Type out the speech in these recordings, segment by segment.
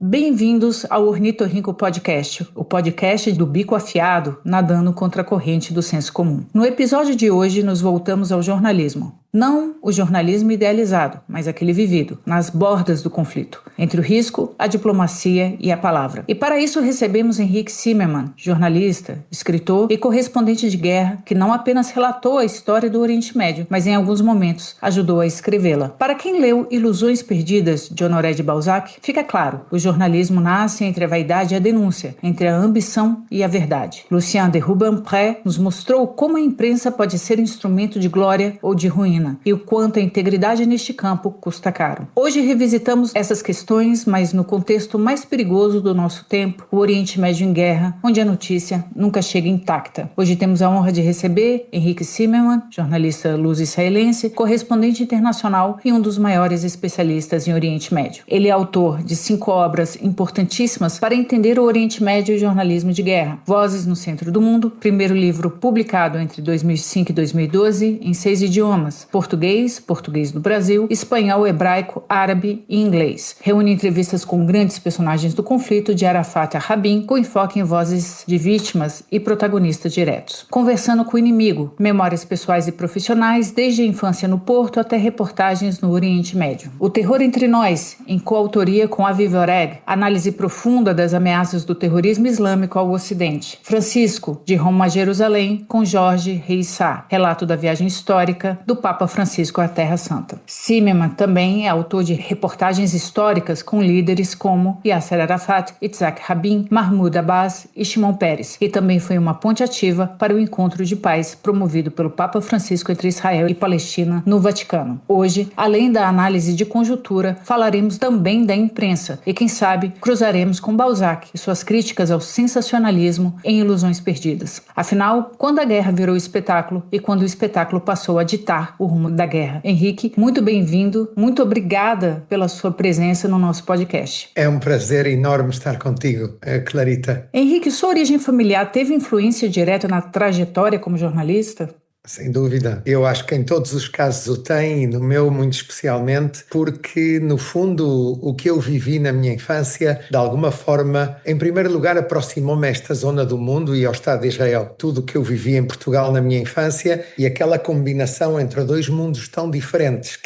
Bem-vindos ao Ornitorrinco Podcast, o podcast do bico afiado, nadando contra a corrente do senso comum. No episódio de hoje, nos voltamos ao jornalismo. Não o jornalismo idealizado, mas aquele vivido, nas bordas do conflito, entre o risco, a diplomacia e a palavra. E para isso recebemos Henrique Zimmermann, jornalista, escritor e correspondente de guerra, que não apenas relatou a história do Oriente Médio, mas em alguns momentos ajudou a escrevê-la. Para quem leu Ilusões Perdidas, de Honoré de Balzac, fica claro, o jornalismo nasce entre a vaidade e a denúncia, entre a ambição e a verdade. Lucien de Rubempré nos mostrou como a imprensa pode ser instrumento de glória ou de ruína, e o quanto a integridade neste campo custa caro. Hoje revisitamos essas questões, mas no contexto mais perigoso do nosso tempo, o Oriente Médio em guerra, onde a notícia nunca chega intacta. Hoje temos a honra de receber Henrique Zimmermann, jornalista luso-israelense, correspondente internacional e um dos maiores especialistas em Oriente Médio. Ele é autor de 5 obras importantíssimas para entender o Oriente Médio e o jornalismo de guerra. Vozes no Centro do Mundo, primeiro livro publicado entre 2005 e 2012 em 6 idiomas: português do Brasil, espanhol, hebraico, árabe e inglês. Reúne entrevistas com grandes personagens do conflito, de Arafat a Rabin, com enfoque em vozes de vítimas e protagonistas diretos. Conversando com o inimigo, memórias pessoais e profissionais, desde a infância no Porto até reportagens no Oriente Médio. O Terror Entre Nós, em coautoria com Aviv Oreg, análise profunda das ameaças do terrorismo islâmico ao Ocidente. Francisco, de Roma a Jerusalém, com Jorge Reissá, relato da viagem histórica do Papa Francisco à Terra Santa. Zimmermann também é autor de reportagens históricas com líderes como Yasser Arafat, Itzhak Rabin, Mahmoud Abbas e Shimon Peres, e também foi uma ponte ativa para o encontro de paz promovido pelo Papa Francisco entre Israel e Palestina no Vaticano. Hoje, além da análise de conjuntura, falaremos também da imprensa e, quem sabe, cruzaremos com Balzac e suas críticas ao sensacionalismo em Ilusões Perdidas. Afinal, quando a guerra virou espetáculo e quando o espetáculo passou a ditar o rumo da guerra. Henrique, muito bem-vindo, muito obrigada pela sua presença no nosso podcast. É um prazer enorme estar contigo, Clarita. Henrique, sua origem familiar teve influência direta na trajetória como jornalista? Sem dúvida. Eu acho que em todos os casos o tem, e no meu muito especialmente, porque no fundo o que eu vivi na minha infância, de alguma forma, em primeiro lugar aproximou-me a esta zona do mundo e ao Estado de Israel. Tudo o que eu vivi em Portugal na minha infância e aquela combinação entre dois mundos tão diferentes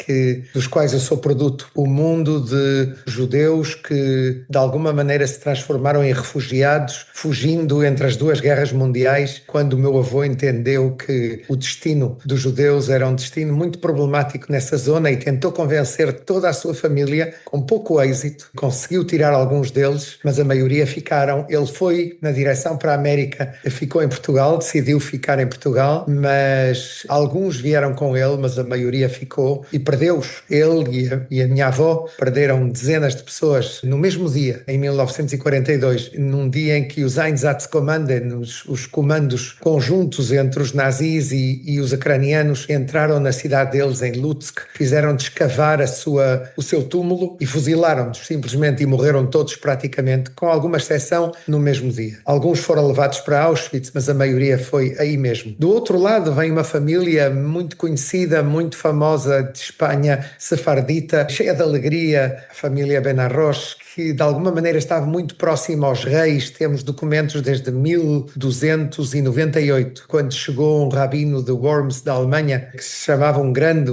dos quais eu sou produto. O mundo de judeus que de alguma maneira se transformaram em refugiados, fugindo entre as duas guerras mundiais, quando o meu avô entendeu que o destino dos judeus era um destino muito problemático nessa zona e tentou convencer toda a sua família, com pouco êxito. Conseguiu tirar alguns deles, mas a maioria ficaram. Ele foi na direção para a América, ficou em Portugal, decidiu ficar em Portugal, mas alguns vieram com ele, mas a maioria ficou e perdeu-os. Ele e a minha avó perderam dezenas de pessoas no mesmo dia, em 1942, num dia em que os Einsatzkommanden, os comandos conjuntos entre os nazis e os ucranianos entraram na cidade deles, em Lutsk, fizeram-de escavar o seu túmulo e fuzilaram-nos simplesmente e morreram todos praticamente, com alguma exceção, no mesmo dia. Alguns foram levados para Auschwitz, mas a maioria foi aí mesmo. Do outro lado vem uma família muito conhecida, muito famosa de Espanha, sefardita, cheia de alegria, a família Benarroch, que de alguma maneira estava muito próxima aos reis. Temos documentos desde 1298, quando chegou um rabino de Worms, da Alemanha, que se chamava um grande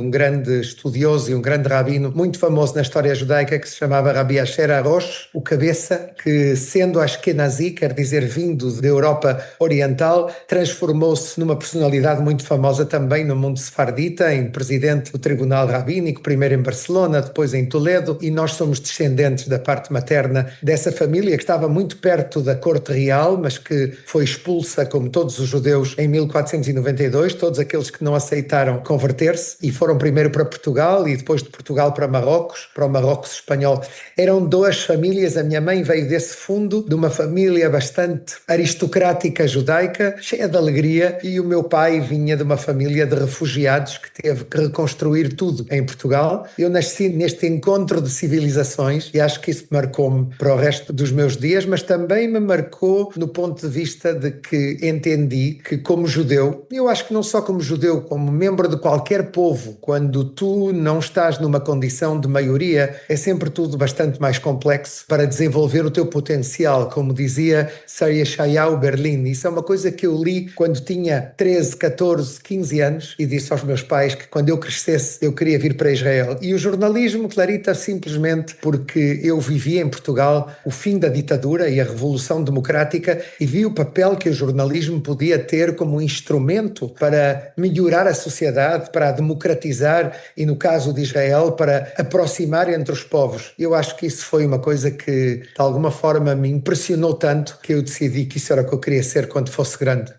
estudioso e um grande rabino, muito famoso na história judaica, que se chamava Rabi Asher Arosh, o cabeça, que sendo ashkenazi, quer dizer vindo da Europa Oriental, transformou-se numa personalidade muito famosa também no mundo sefardita, em presidente do Tribunal Rabínico, primeiro em Barcelona, depois em Toledo, e nós somos descendentes da parte materna dessa família que estava muito perto da corte real, mas que foi expulsa, como todos os judeus, em 1492, todos aqueles que não aceitaram converter-se e foram primeiro para Portugal e depois de Portugal para o Marrocos espanhol. Eram duas famílias, a minha mãe veio desse fundo, de uma família bastante aristocrática judaica, cheia de alegria, e o meu pai vinha de uma família de refugiados que teve que reconstruir tudo em Portugal. Eu nasci neste encontro de civilizações e acho que isso marcou-me para o resto dos meus dias, mas também me marcou no ponto de vista de que entendi que, como judeu, eu acho que não só como judeu, como membro de qualquer povo, quando tu não estás numa condição de maioria, é sempre tudo bastante mais complexo para desenvolver o teu potencial, como dizia Sir Yeshayahu Berlin. Isso é uma coisa que eu li quando tinha 13, 14, 15 anos e disse aos meus pais que quando eu crescesse eu queria vir para Israel. E o jornalismo, Clarita, simplesmente porque eu vivi em Portugal o fim da ditadura e a Revolução Democrática e vi o papel que o jornalismo podia ter como um instrumento para melhorar a sociedade, para a democratizar e, no caso de Israel, para aproximar entre os povos. Eu acho que isso foi uma coisa que, de alguma forma, me impressionou tanto que eu decidi que isso era o que eu queria ser quando fosse grande.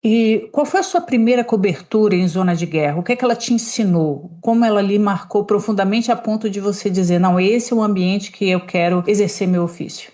E qual foi a sua primeira cobertura em zona de guerra? O que é que ela te ensinou? Como ela lhe marcou profundamente a ponto de você dizer, não, esse é o ambiente que eu quero exercer meu ofício?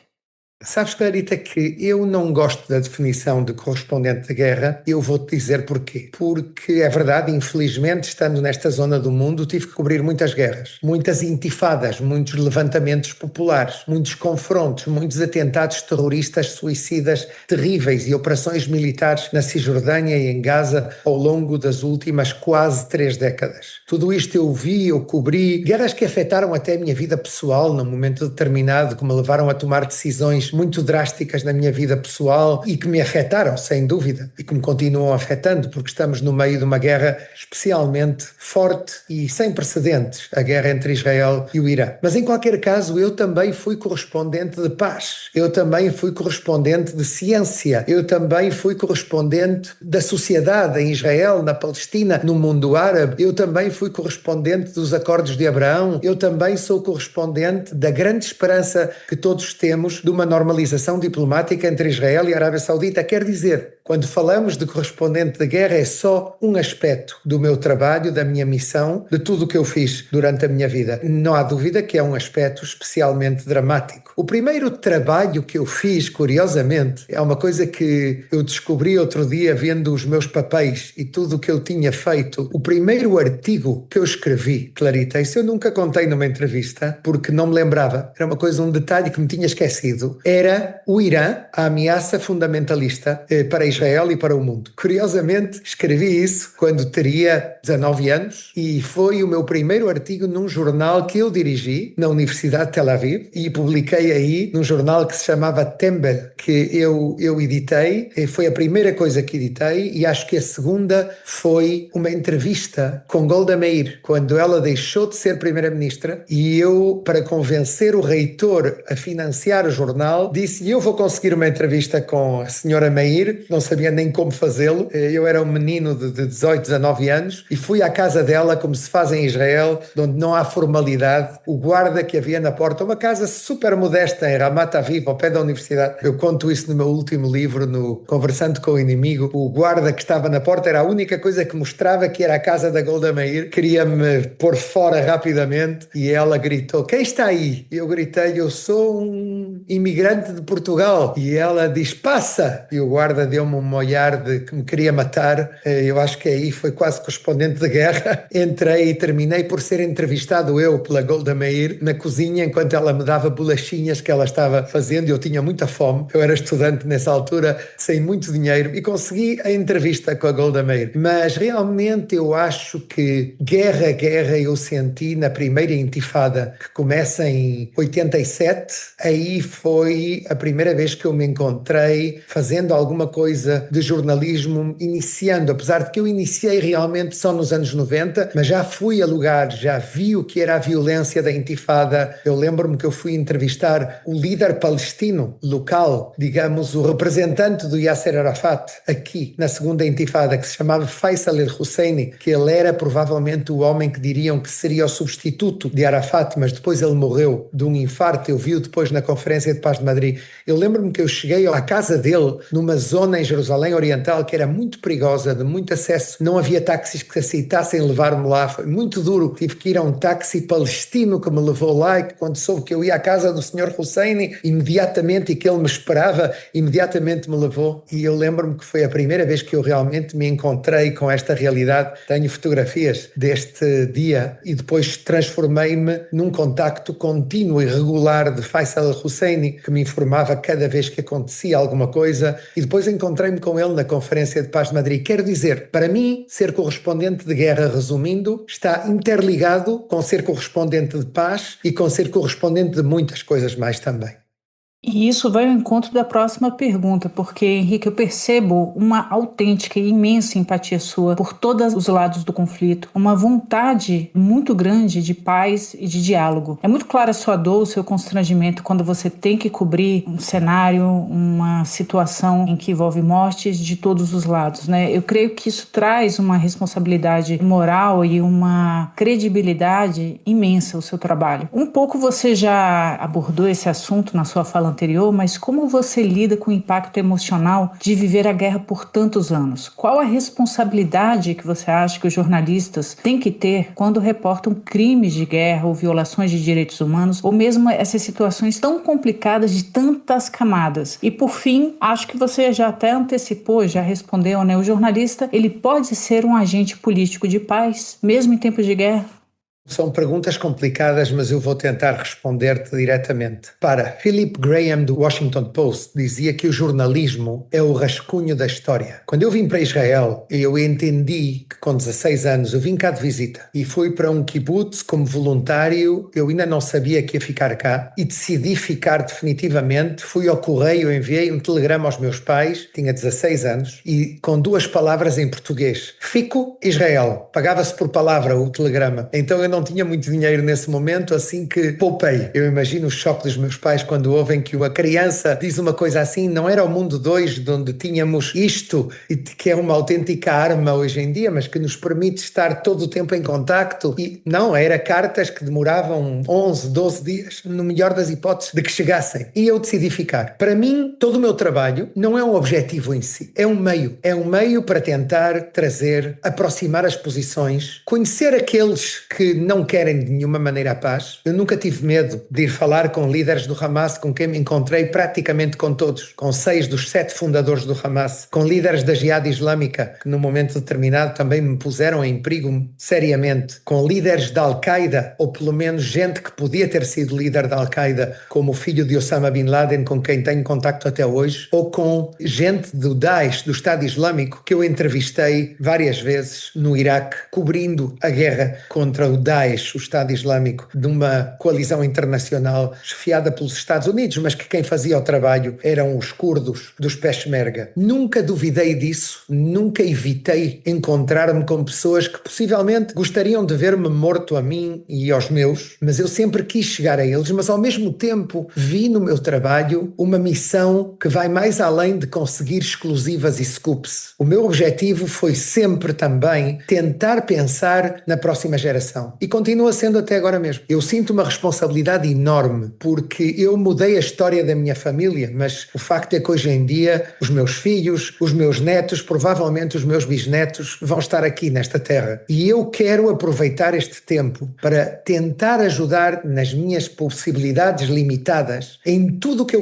Sabes, Clarita, que eu não gosto da definição de correspondente de guerra. Eu vou-te dizer porquê. Porque é verdade, infelizmente, estando nesta zona do mundo, tive que cobrir muitas guerras, muitas intifadas, muitos levantamentos populares, muitos confrontos, muitos atentados terroristas, suicidas terríveis e operações militares na Cisjordânia e em Gaza ao longo das últimas quase 3 décadas. Tudo isto eu vi, eu cobri, guerras que afetaram até a minha vida pessoal num momento determinado, que me levaram a tomar decisões muito drásticas na minha vida pessoal e que me afetaram, sem dúvida, e que me continuam afetando, porque estamos no meio de uma guerra especialmente forte e sem precedentes, a guerra entre Israel e o Irã. Mas, em qualquer caso, eu também fui correspondente de paz, eu também fui correspondente de ciência, eu também fui correspondente da sociedade em Israel, na Palestina, no mundo árabe, eu também fui correspondente dos acordos de Abraão, eu também sou correspondente da grande esperança que todos temos de uma normalização diplomática entre Israel e a Arábia Saudita. Quer dizer, quando falamos de correspondente de guerra, é só um aspecto do meu trabalho, da minha missão, de tudo o que eu fiz durante a minha vida. Não há dúvida que é um aspecto especialmente dramático. O primeiro trabalho que eu fiz, curiosamente, é uma coisa que eu descobri outro dia vendo os meus papéis e tudo o que eu tinha feito. O primeiro artigo que eu escrevi, Clarita, isso eu nunca contei numa entrevista, porque não me lembrava. Era uma coisa, um detalhe que me tinha esquecido. Era o Irã, a ameaça fundamentalista para Israel e para o mundo. Curiosamente, escrevi isso quando teria 19 anos e foi o meu primeiro artigo num jornal que eu dirigi na Universidade de Tel Aviv e publiquei aí num jornal que se chamava Tembel, que eu editei. Foi a primeira coisa que editei e acho que a segunda foi uma entrevista com Golda Meir, quando ela deixou de ser primeira-ministra e eu, para convencer o reitor a financiar o jornal, disse, eu vou conseguir uma entrevista com a senhora Meir, não sabia nem como fazê-lo, eu era um menino de 18, 19 anos e fui à casa dela, como se faz em Israel, onde não há formalidade, o guarda que havia na porta, uma casa super modesta em Ramat Aviv, ao pé da universidade, eu conto isso no meu último livro, no Conversando com o Inimigo, o guarda que estava na porta era a única coisa que mostrava que era a casa da Golda Meir, queria-me pôr fora rapidamente e ela gritou, quem está aí? Eu gritei, eu sou um imigrante de Portugal. E ela diz, passa! E o guarda deu-me um olhar de que me queria matar. Eu acho que aí foi quase correspondente de guerra. Entrei e terminei por ser entrevistado eu pela Golda Meir na cozinha enquanto ela me dava bolachinhas que ela estava fazendo. Eu tinha muita fome. Eu era estudante nessa altura, sem muito dinheiro e consegui a entrevista com a Golda Meir. Mas realmente eu acho que guerra eu senti na primeira intifada que começa em 87. Aí foi a primeira vez que eu me encontrei fazendo alguma coisa de jornalismo, iniciando, apesar de que eu iniciei realmente só nos anos 90, mas já fui a lugares, já vi o que era a violência da intifada. Eu lembro-me que eu fui entrevistar o líder palestino local, digamos, o representante do Yasser Arafat, aqui na segunda intifada, que se chamava Faisal el-Husseini, que ele era provavelmente o homem que diriam que seria o substituto de Arafat, mas depois ele morreu de um infarto. Eu vi-o depois na Conferência de Paz de Madrid. Eu lembro-me que eu cheguei à casa dele numa zona em Jerusalém Oriental que era muito perigosa, de muito acesso, não havia táxis que aceitassem levar-me lá, foi muito duro, tive que ir a um táxi palestino que me levou lá e que, quando soube que eu ia à casa do Sr. Husseini, imediatamente, e que ele me esperava, imediatamente me levou. E eu lembro-me que foi a primeira vez que eu realmente me encontrei com esta realidade. Tenho fotografias deste dia e depois transformei-me num contacto contínuo e regular de Faisal el-Husseini, que me informava cada vez que acontecia alguma coisa, e depois encontrei encontrei-me com ele na Conferência de Paz de Madrid. Quero dizer, para mim, ser correspondente de guerra, resumindo, está interligado com ser correspondente de paz e com ser correspondente de muitas coisas mais também. E isso vai ao encontro da próxima pergunta, porque, Henrique, eu percebo uma autêntica e imensa empatia sua por todos os lados do conflito, uma vontade muito grande de paz e de diálogo. É muito clara a sua dor, o seu constrangimento quando você tem que cobrir um cenário, uma situação em que envolve mortes de todos os lados, né? Eu creio que isso traz uma responsabilidade moral e uma credibilidade imensa ao seu trabalho. Um pouco você já abordou esse assunto na sua fala anterior, mas como você lida com o impacto emocional de viver a guerra por tantos anos? Qual a responsabilidade que você acha que os jornalistas têm que ter quando reportam crimes de guerra ou violações de direitos humanos, ou mesmo essas situações tão complicadas de tantas camadas? E por fim, acho que você já até antecipou, já respondeu, né? O jornalista, ele pode ser um agente político de paz, mesmo em tempos de guerra? São perguntas complicadas, mas eu vou tentar responder-te diretamente. Para Philip Graham, do Washington Post, dizia que o jornalismo é o rascunho da história. Quando eu vim para Israel, eu entendi que com 16 anos eu vim cá de visita e fui para um kibbutz como voluntário. Eu ainda não sabia que ia ficar cá e decidi ficar definitivamente. Fui ao correio, enviei um telegrama aos meus pais, tinha 16 anos, e com 2 palavras em português. Fico, Israel. Pagava-se por palavra o telegrama. Então eu não tinha muito dinheiro nesse momento, assim que poupei. Eu imagino o choque dos meus pais quando ouvem que uma criança diz uma coisa assim. Não era o mundo 2, de onde tínhamos isto, que é uma autêntica arma hoje em dia, mas que nos permite estar todo o tempo em contacto. E não, era cartas que demoravam 11, 12 dias, no melhor das hipóteses, de que chegassem. E eu decidi ficar. Para mim, todo o meu trabalho não é um objetivo em si, é um meio. É um meio para tentar trazer, aproximar as posições, conhecer aqueles que não querem de nenhuma maneira a paz. Eu nunca tive medo de ir falar com líderes do Hamas, com quem me encontrei praticamente com todos, com 6 dos 7 fundadores do Hamas, com líderes da Jihad Islâmica, que num momento determinado também me puseram em perigo seriamente, com líderes da Al-Qaeda, ou pelo menos gente que podia ter sido líder da Al-Qaeda, como o filho de Osama Bin Laden, com quem tenho contacto até hoje, ou com gente do Daesh, do Estado Islâmico, que eu entrevistei várias vezes no Iraque, cobrindo a guerra contra o Daesh, o Estado Islâmico, de uma coalizão internacional chefiada pelos Estados Unidos, mas que quem fazia o trabalho eram os curdos dos Peshmerga. Nunca duvidei disso, nunca evitei encontrar-me com pessoas que possivelmente gostariam de ver-me morto a mim e aos meus, mas eu sempre quis chegar a eles, mas ao mesmo tempo vi no meu trabalho uma missão que vai mais além de conseguir exclusivas e scoops. O meu objetivo foi sempre também tentar pensar na próxima geração. E continua sendo até agora mesmo. Eu sinto uma responsabilidade enorme porque eu mudei a história da minha família, mas o facto é que hoje em dia os meus filhos, os meus netos, provavelmente os meus bisnetos vão estar aqui nesta terra. E eu quero aproveitar este tempo para tentar ajudar nas minhas possibilidades limitadas em tudo o que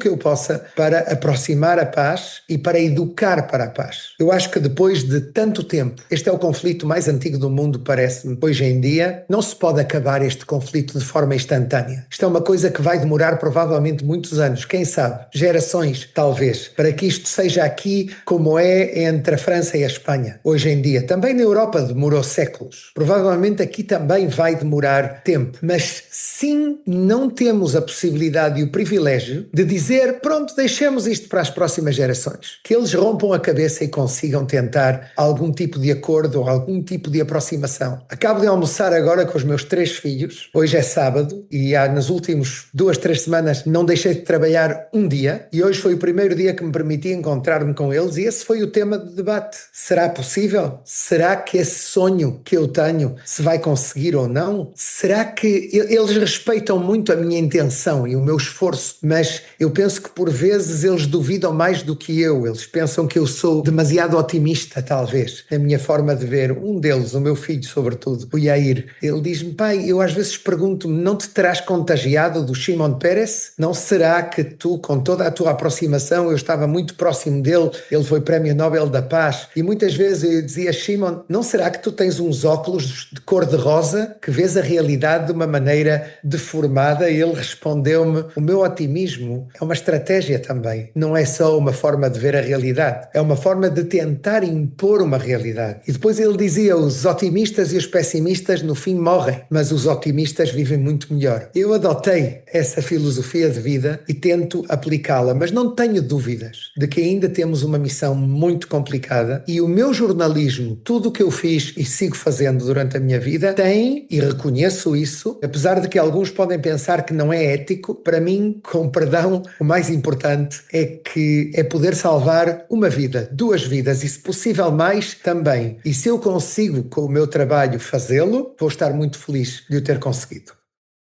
eu possa para aproximar a paz e para educar para a paz. Eu acho que depois de tanto tempo, este é o conflito mais antigo do mundo, parece-me. Hoje em dia, não se pode acabar este conflito de forma instantânea. Isto é uma coisa que vai demorar provavelmente muitos anos, quem sabe, gerações, talvez, para que isto seja aqui como é entre a França e a Espanha. Hoje em dia, também na Europa demorou séculos. Provavelmente aqui também vai demorar tempo. Mas sim, não temos a possibilidade e o privilégio de dizer, pronto, deixemos isto para as próximas gerações. Que eles rompam a cabeça e consigam tentar algum tipo de acordo ou algum tipo de aproximação. Acabo de almoçar agora com os meus 3 filhos. Hoje é sábado e nas últimas 2, 3 semanas não deixei de trabalhar um dia e hoje foi o primeiro dia que me permiti encontrar-me com eles e esse foi o tema de debate. Será possível? Será que esse sonho que eu tenho se vai conseguir ou não? Será que eles respeitam muito a minha intenção e o meu esforço, mas eu penso que por vezes eles duvidam mais do que eu. Eles pensam que eu sou demasiado otimista, talvez, na minha forma de ver. Um deles, o meu filho sobretudo, o Yair. Ele diz-me: pai, eu às vezes pergunto-me, não te terás contagiado do Shimon Peres? Não será que tu, com toda a tua aproximação, eu estava muito próximo dele, ele foi Prémio Nobel da Paz, e muitas vezes eu dizia: Shimon, não será que tu tens uns óculos de cor-de-rosa que vês a realidade de uma maneira deformada? E ele respondeu-me: o meu otimismo é uma estratégia também, não é só uma forma de ver a realidade, é uma forma de tentar impor uma realidade. E depois ele dizia: os otimistas e os pessimistas no fim morrem, mas os otimistas vivem muito melhor. Eu adotei essa filosofia de vida e tento aplicá-la, mas não tenho dúvidas de que ainda temos uma missão muito complicada, e o meu jornalismo, tudo o que eu fiz e sigo fazendo durante a minha vida, tem, e reconheço isso, apesar de que alguns podem pensar que não é ético, para mim, com perdão, o mais importante é poder salvar uma vida, 2 vidas e, se possível, mais também. E se eu consigo, com o meu trabalho, fazê-lo, vou estar muito feliz de o ter conseguido.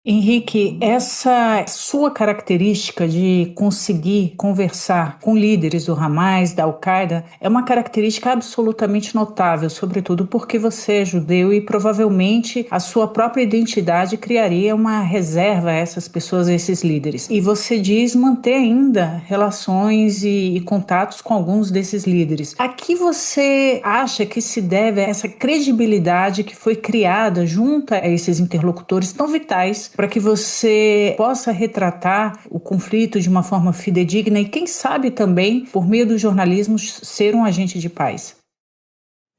Henrique, essa sua característica de conseguir conversar com líderes do Hamas, da Al-Qaeda, é uma característica absolutamente notável, sobretudo porque você é judeu e provavelmente a sua própria identidade criaria uma reserva a essas pessoas, a esses líderes. E você diz manter ainda relações e contatos com alguns desses líderes. A que você acha que se deve a essa credibilidade que foi criada junto a esses interlocutores tão vitais para que você possa retratar o conflito de uma forma fidedigna e, quem sabe, também, por meio do jornalismo, ser um agente de paz?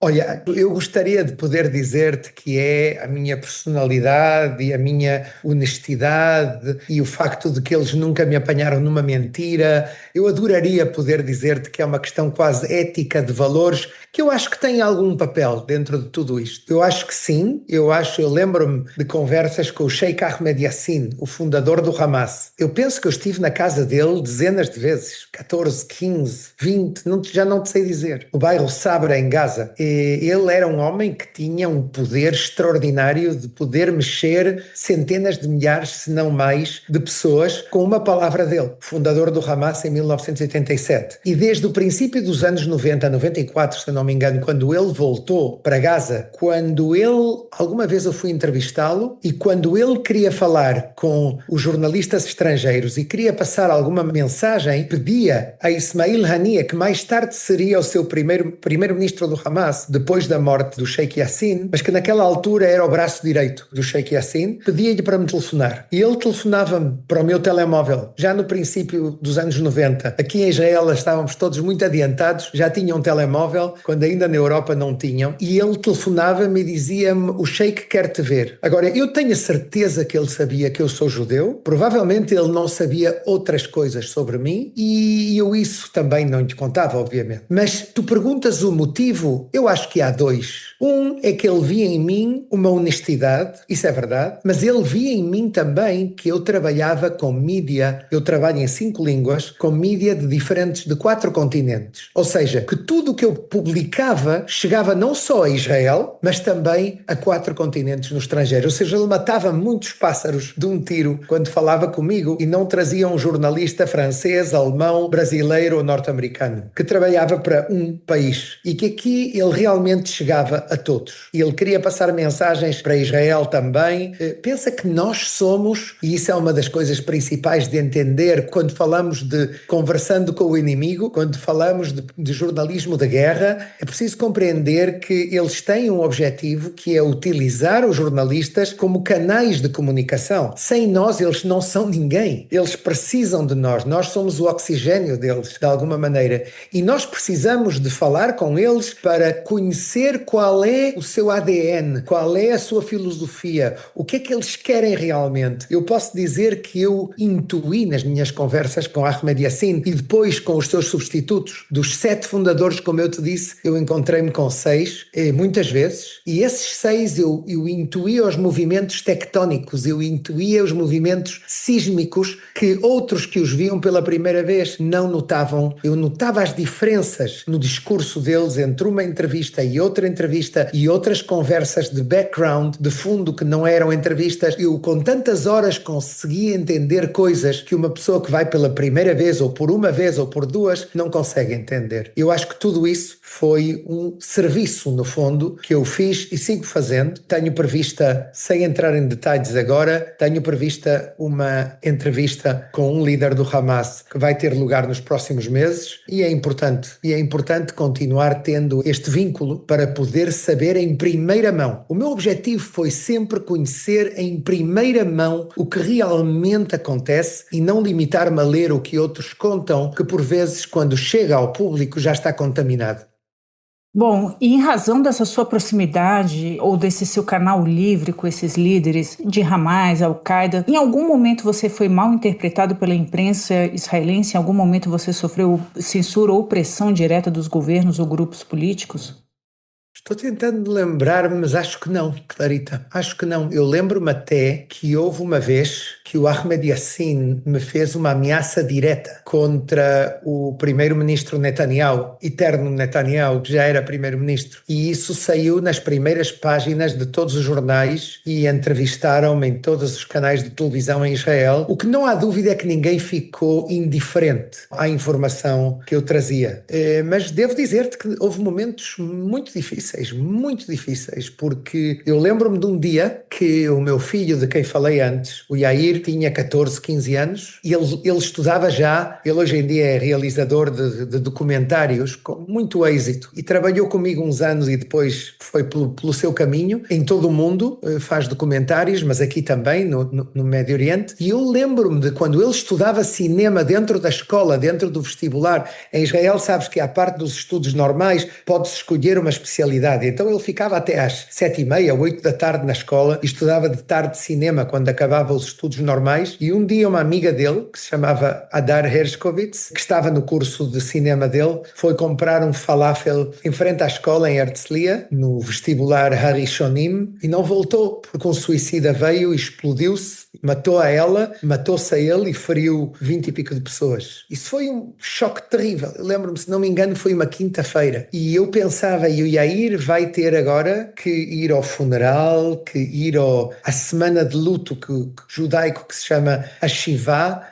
Olha, eu gostaria de poder dizer-te que é a minha personalidade e a minha honestidade e o facto de que eles nunca me apanharam numa mentira. Eu adoraria poder dizer-te que é uma questão quase ética de valores, que eu acho que tem algum papel dentro de tudo isto. Eu acho que sim, eu lembro-me de conversas com o Sheikh Ahmed Yassin, o fundador do Hamas. Eu penso que eu estive na casa dele dezenas de vezes, 14, 15, 20, já não te sei dizer, no bairro Sabra, em Gaza. Ele era um homem que tinha um poder extraordinário de poder mexer centenas de milhares, se não mais, de pessoas com uma palavra dele, fundador do Hamas em 1987. E desde o princípio dos anos 90, 94, se não me engano, quando ele voltou para Gaza, alguma vez eu fui entrevistá-lo, e quando ele queria falar com os jornalistas estrangeiros e queria passar alguma mensagem, pedia a Ismail Haniyeh, que mais tarde seria o seu primeiro-ministro do Hamas, depois da morte do Sheikh Yassin, mas que naquela altura era o braço direito do Sheikh Yassin, pedia-lhe para me telefonar. E ele telefonava-me para o meu telemóvel, já no princípio dos anos 90. Aqui em Israel estávamos todos muito adiantados, já tinham um telemóvel, quando ainda na Europa não tinham, e ele telefonava-me e dizia-me: o Sheikh quer te ver. Agora, eu tenho a certeza que ele sabia que eu sou judeu, provavelmente ele não sabia outras coisas sobre mim, e eu isso também não lhe contava, obviamente. Mas tu perguntas o motivo. Eu acho que há 2. Um é que ele via em mim uma honestidade, isso é verdade, mas ele via em mim também que eu trabalhava com mídia, eu trabalho em 5 línguas, com mídia de 4 continentes. Ou seja, que tudo o que eu publicava chegava não só a Israel, mas também a 4 continentes no estrangeiro. Ou seja, ele matava muitos pássaros de um tiro quando falava comigo e não trazia um jornalista francês, alemão, brasileiro ou norte-americano, que trabalhava para um país e que aqui ele realmente chegava a todos. E ele queria passar mensagens para Israel também. Pensa que nós somos, e isso é uma das coisas principais de entender quando falamos de conversando com o inimigo, quando falamos de jornalismo de guerra, é preciso compreender que eles têm um objetivo, que é utilizar os jornalistas como canais de comunicação. Sem nós, eles não são ninguém. Eles precisam de nós. Nós somos o oxigênio deles, de alguma maneira. E nós precisamos de falar com eles para conhecer qual é o seu ADN, qual é a sua filosofia, o que é que eles querem realmente. Eu posso dizer que eu intuí nas minhas conversas com Ahmed Yassin e depois com os seus substitutos, dos 7 fundadores, como eu te disse, eu encontrei-me com 6, muitas vezes, e esses 6 eu intuía os movimentos tectónicos, eu intuía os movimentos sísmicos que outros que os viam pela primeira vez não notavam. Eu notava as diferenças no discurso deles entre uma entrevista entrevista e outra entrevista e outras conversas de background, de fundo, que não eram entrevistas. Eu, com tantas horas, conseguia entender coisas que uma pessoa que vai pela primeira vez, ou por uma vez, ou por duas, não consegue entender. Eu acho que tudo isso foi um serviço, no fundo, que eu fiz e sigo fazendo. Tenho prevista, sem entrar em detalhes agora, tenho prevista uma entrevista com um líder do Hamas que vai ter lugar nos próximos meses e é importante continuar tendo este vínculo para poder saber em primeira mão. O meu objetivo foi sempre conhecer em primeira mão o que realmente acontece e não limitar-me a ler o que outros contam, que por vezes, quando chega ao público, já está contaminado. Bom, e em razão dessa sua proximidade ou desse seu canal livre com esses líderes de Hamas, Al-Qaeda, em algum momento você foi mal interpretado pela imprensa israelense? Em algum momento você sofreu censura ou pressão direta dos governos ou grupos políticos? Estou tentando lembrar-me, mas acho que não, Clarita. Acho que não. Eu lembro-me até que houve uma vez que o Ahmed Yassin me fez uma ameaça direta contra o primeiro-ministro Netanyahu, eterno Netanyahu, que já era primeiro-ministro. E isso saiu nas primeiras páginas de todos os jornais e entrevistaram-me em todos os canais de televisão em Israel. O que não há dúvida é que ninguém ficou indiferente à informação que eu trazia. Mas devo dizer-te que houve momentos muito difíceis, porque eu lembro-me de um dia que o meu filho, de quem falei antes, o Yair, tinha 14, 15 anos e ele estudava já. Ele hoje em dia é realizador de documentários com muito êxito e trabalhou comigo uns anos e depois foi pelo seu caminho em todo o mundo, faz documentários, mas aqui também no Médio Oriente. E eu lembro-me de quando ele estudava cinema dentro da escola, dentro do vestibular. Em Israel, sabes que à parte dos estudos normais pode-se escolher uma especialidade. Então ele ficava até às 7h30, 8 da tarde na escola e estudava de tarde cinema quando acabava os estudos normais. E um dia uma amiga dele, que se chamava Adar Hershkovitz, que estava no curso de cinema dele, foi comprar um falafel em frente à escola em Herzliya, no vestibular Harishonim, e não voltou, porque um suicida veio e explodiu-se, matou a ela, matou-se a ele e feriu 20 e pico de pessoas. Isso foi um choque terrível. Eu lembro-me, se não me engano, foi uma quinta-feira. E eu pensava, e o Yair vai ter agora que ir ao funeral, que ir à semana de luto judaico que se chama a Shivá.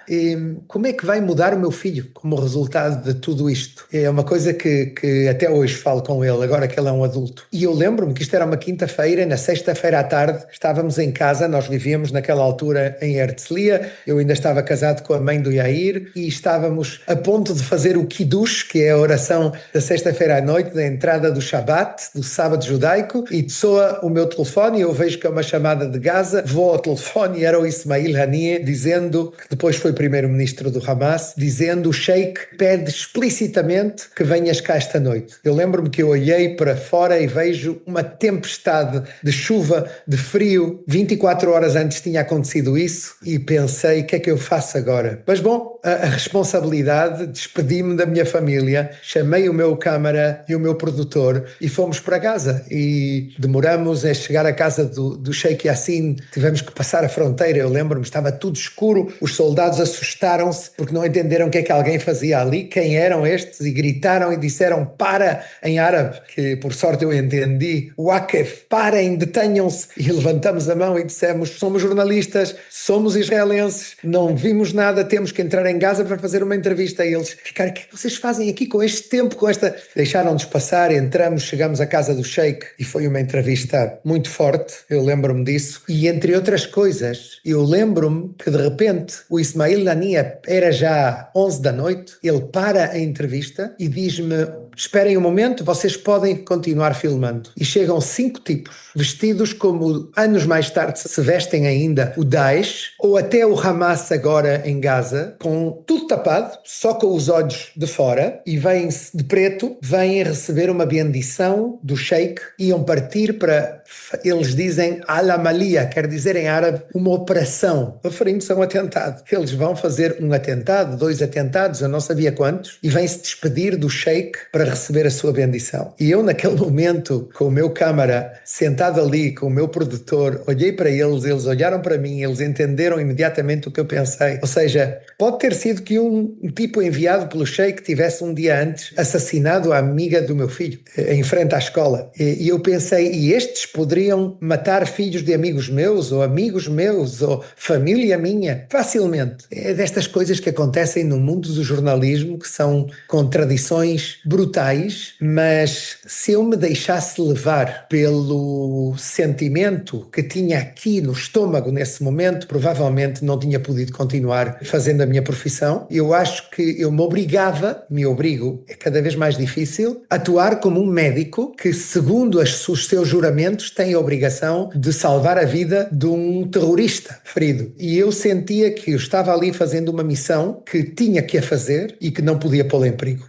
Como é que vai mudar o meu filho como resultado de tudo isto? É uma coisa que até hoje falo com ele, agora que ele é um adulto. E eu lembro-me que isto era uma quinta-feira, na sexta-feira à tarde estávamos em casa, nós vivíamos naquela altura em Herzliya, eu ainda estava casado com a mãe do Yair e estávamos a ponto de fazer o Kiddush, que é a oração da sexta-feira à noite, da entrada do Shabbat, do sábado judaico, e soa o meu telefone e eu vejo que é uma chamada de Gaza, vou ao telefone e era o Ismail Haniyeh dizendo, que depois foi primeiro-ministro do Hamas, dizendo: o Sheikh pede explicitamente que venhas cá esta noite. Eu lembro-me que eu olhei para fora e vejo uma tempestade de chuva, de frio, 24 horas antes tinha acontecido isso e pensei, o que é que eu faço agora? Mas bom, a responsabilidade, despedi-me da minha família, chamei o meu câmara e o meu produtor e fomos para Gaza e demoramos a chegar à casa do Sheikh Yassin, tivemos que passar a fronteira, eu lembro-me, estava tudo escuro, os soldados assustaram-se porque não entenderam o que é que alguém fazia ali, quem eram estes, e gritaram e disseram para, em árabe, que por sorte eu entendi, Waqf, parem, detenham-se, e levantamos a mão e dissemos: somos jornalistas, somos israelenses, não vimos nada, temos que entrar em Gaza para fazer uma entrevista. E eles ficaram: o que é que vocês fazem aqui com este tempo, com esta... Deixaram-nos passar, entramos, chegamos à casa do Sheikh e foi uma entrevista muito forte, eu lembro-me disso. E entre outras coisas, eu lembro-me que de repente o Ismail Haniyeh, era já 11 da noite, ele para a entrevista e diz-me: esperem um momento, vocês podem continuar filmando. E chegam 5 tipos, vestidos como anos mais tarde se vestem ainda o Daesh, ou até o Hamas agora em Gaza, com tudo tapado, só com os olhos de fora, e vêm de preto, vêm receber uma bendição do Sheikh, iam partir para eles dizem al-Amalia, quer dizer em árabe uma operação, referindo-se a um atentado. Eles vão fazer um atentado, 2 atentados, eu não sabia quantos, e vêm-se despedir do sheik para receber a sua bendição. E eu, naquele momento, com o meu câmara, sentado ali, com o meu produtor, olhei para eles, eles olharam para mim, eles entenderam imediatamente o que eu pensei. Ou seja, pode ter sido que um tipo enviado pelo sheik tivesse um dia antes assassinado a amiga do meu filho, em frente à escola. E eu pensei, e estes poderiam matar filhos de amigos meus, ou família minha, facilmente. É destas coisas que acontecem no mundo do jornalismo, que são contradições brutais, mas se eu me deixasse levar pelo sentimento que tinha aqui no estômago nesse momento, provavelmente não tinha podido continuar fazendo a minha profissão. Eu acho que eu me obrigo, é cada vez mais difícil, a atuar como um médico que, segundo os seus juramentos, tem a obrigação de salvar a vida de um terrorista ferido. E eu sentia que eu estava ali fazendo uma missão que tinha que a fazer e que não podia pô-la em perigo.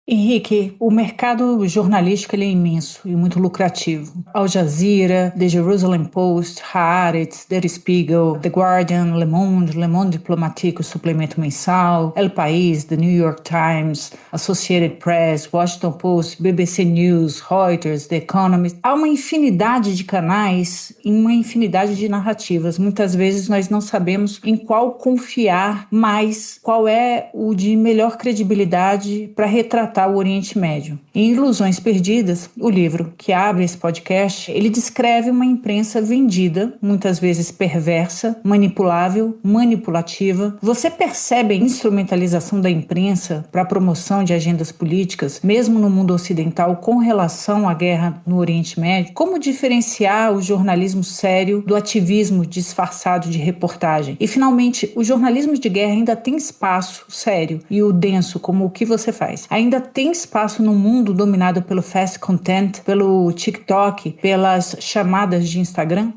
Henrique, o mercado jornalístico ele é imenso e muito lucrativo. Al Jazeera, The Jerusalem Post, Haaretz, Der Spiegel, The Guardian, Le Monde Diplomatique, o suplemento mensal, El País, The New York Times, Associated Press, Washington Post, BBC News, Reuters, The Economist. Há uma infinidade de canais e uma infinidade de narrativas. Muitas vezes nós não sabemos em qual confiar mais, qual é o de melhor credibilidade para retratar o Oriente Médio. Em Ilusões Perdidas, o livro que abre esse podcast, ele descreve uma imprensa vendida, muitas vezes perversa, manipulável, manipulativa. Você percebe a instrumentalização da imprensa para a promoção de agendas políticas, mesmo no mundo ocidental, com relação à guerra no Oriente Médio? Como diferenciar o jornalismo sério do ativismo disfarçado de reportagem? E, finalmente, o jornalismo de guerra ainda tem espaço sério e o denso, como o que você faz? Ainda tem espaço no mundo dominado pelo fast content, pelo TikTok, pelas chamadas de Instagram?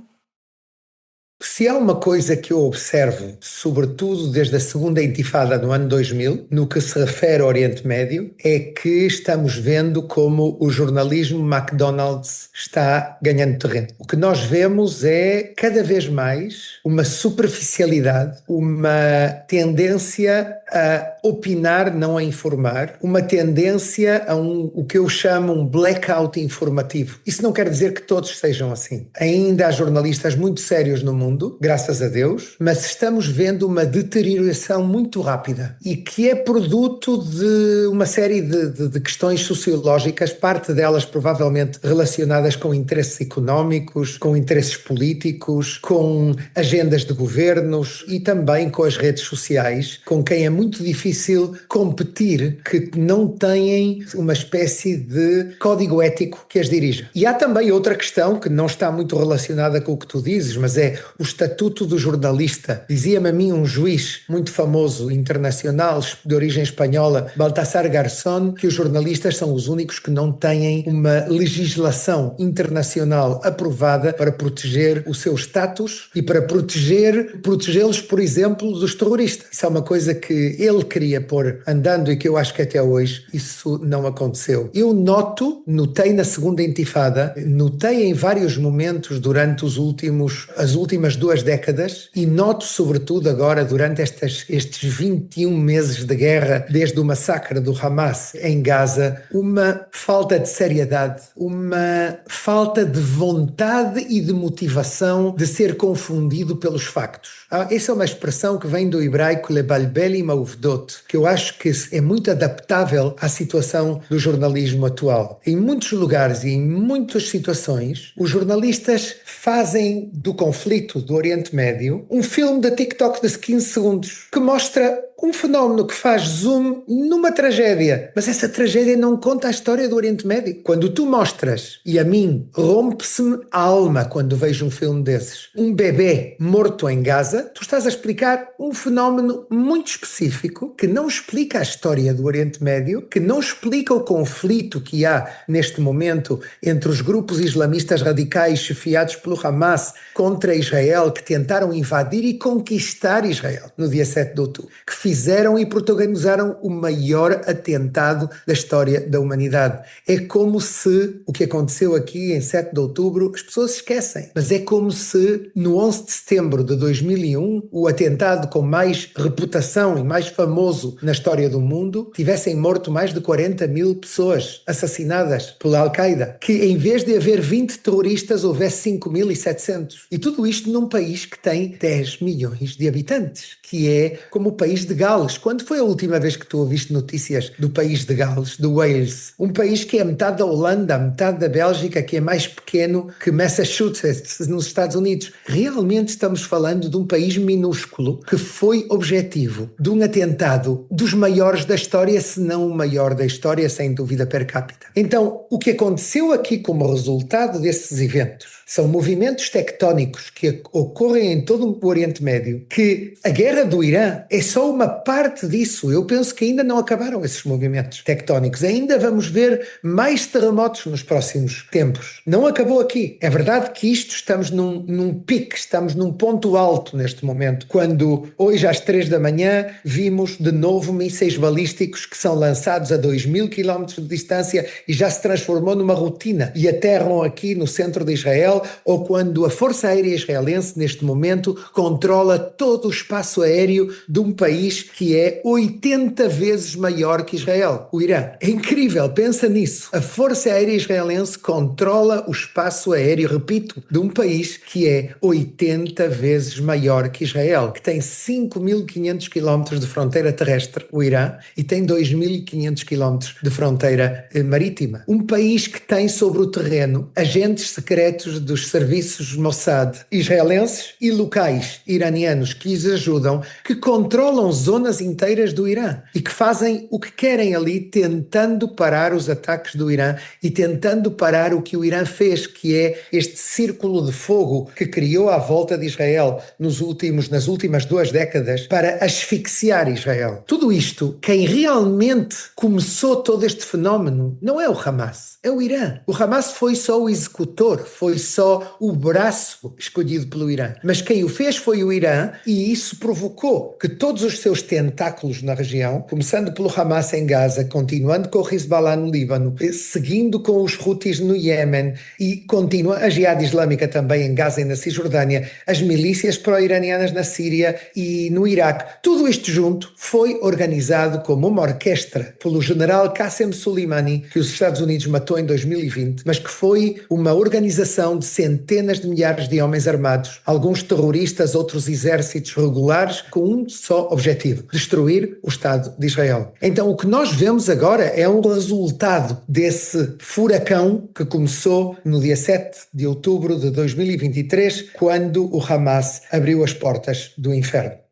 Se há uma coisa que eu observo, sobretudo desde a segunda intifada no ano 2000, no que se refere ao Oriente Médio, é que estamos vendo como o jornalismo McDonald's está ganhando terreno. O que nós vemos é, cada vez mais, uma superficialidade, uma tendência a opinar, não a informar, uma tendência a o que eu chamo um blackout informativo. Isso não quer dizer que todos sejam assim. Ainda há jornalistas muito sérios no mundo, graças a Deus, mas estamos vendo uma deterioração muito rápida e que é produto de uma série de questões sociológicas, parte delas provavelmente relacionadas com interesses económicos, com interesses políticos, com agendas de governos e também com as redes sociais, com quem é muito difícil competir, que não têm uma espécie de código ético que as dirija. E há também outra questão que não está muito relacionada com o que tu dizes, mas é o estatuto do jornalista. Dizia-me a mim um juiz muito famoso, internacional, de origem espanhola, Baltasar Garzón, que os jornalistas são os únicos que não têm uma legislação internacional aprovada para proteger o seu status e para protegê-los, por exemplo, dos terroristas. Isso é uma coisa que ele queria pôr andando e que eu acho que até hoje isso não aconteceu. Eu notei na segunda intifada, notei em vários momentos durante as últimas 2 décadas e noto sobretudo agora durante estes 21 meses de guerra, desde o massacre do Hamas em Gaza, uma falta de seriedade, uma falta de vontade e de motivação de ser confundido pelos factos. Essa é uma expressão que vem do hebraico lebalbelim auvdot, que eu acho que é muito adaptável à situação do jornalismo atual. Em muitos lugares e em muitas situações, os jornalistas fazem do conflito do Oriente Médio um filme de TikTok de 15 segundos, que mostra um fenómeno que faz zoom numa tragédia, mas essa tragédia não conta a história do Oriente Médio. Quando tu mostras, e a mim rompe-se-me a alma quando vejo um filme desses, um bebê morto em Gaza, tu estás a explicar um fenómeno muito específico que não explica a história do Oriente Médio, que não explica o conflito que há neste momento entre os grupos islamistas radicais chefiados pelo Hamas contra Israel Israel, que tentaram invadir e conquistar Israel no dia 7 de outubro, que fizeram e protagonizaram o maior atentado da história da humanidade. É como se o que aconteceu aqui em 7 de outubro, as pessoas esquecem, mas é como se no 11 de setembro de 2001, o atentado com mais reputação e mais famoso na história do mundo, tivessem morto mais de 40 mil pessoas assassinadas pela Al-Qaeda, que em vez de haver 20 terroristas, houvesse 5.700. E tudo isto num país que tem 10 milhões de habitantes, que é como o país de Gales. Quando foi a última vez que tu ouviste notícias do país de Gales, do Wales? Um país que é metade da Holanda, metade da Bélgica, que é mais pequeno que Massachusetts, nos Estados Unidos. Realmente estamos falando de um país minúsculo que foi objetivo de um atentado dos maiores da história, se não o maior da história, sem dúvida, per capita. Então, o que aconteceu aqui como resultado desses eventos são movimentos tectónicos que ocorrem em todo o Oriente Médio, que a guerra do Irã é só uma parte disso. Eu penso que ainda não acabaram esses movimentos tectónicos. Ainda vamos ver mais terremotos nos próximos tempos. Não acabou aqui. É verdade que estamos num pico, estamos num ponto alto neste momento, quando hoje às 3 da manhã vimos de novo mísseis balísticos que são lançados a 2.000 quilómetros de distância e já se transformou numa rotina e aterram aqui no centro de Israel, ou quando a Força Aérea Israelense neste momento controla todo o espaço aéreo de um país que é 80 vezes maior que Israel, o Irã. É incrível, pensa nisso. A Força Aérea Israelense controla o espaço aéreo, repito, de um país que é 80 vezes maior que Israel, que tem 5.500 quilómetros de fronteira terrestre, o Irã, e tem 2.500 quilómetros de fronteira marítima. Um país que tem sobre o terreno agentes secretos dos serviços Mossad israelenses e locais iranianos que lhes ajudam, que controlam zonas inteiras do Irã e que fazem o que querem ali, tentando parar os ataques do Irã e tentando parar o que o Irã fez, que é este círculo de fogo que criou à volta de Israel nas últimas 2 décadas para asfixiar Israel. Tudo isto, quem realmente começou todo este fenómeno não é o Hamas, é o Irã. O Hamas foi só o executor, foi só o braço escolhido pelo Irã. Mas quem o fez foi o Irã, e isso provocou que todos os seus tentáculos na região, começando pelo Hamas em Gaza, continuando com o Hezbollah no Líbano, seguindo com os Houthis no Iémen e continua a Jihad Islâmica também em Gaza e na Cisjordânia, as milícias pró-iranianas na Síria e no Iraque. Tudo isto junto foi organizado como uma orquestra pelo general Qasem Soleimani, que os Estados Unidos matou em 2020, mas que foi uma organização de centenas de milhares de homens armados, alguns terroristas, outros exércitos regulares, com um só objetivo: destruir o Estado de Israel. Então o que nós vemos agora é um resultado desse furacão que começou no dia 7 de outubro de 2023, quando o Hamas abriu as portas do inferno.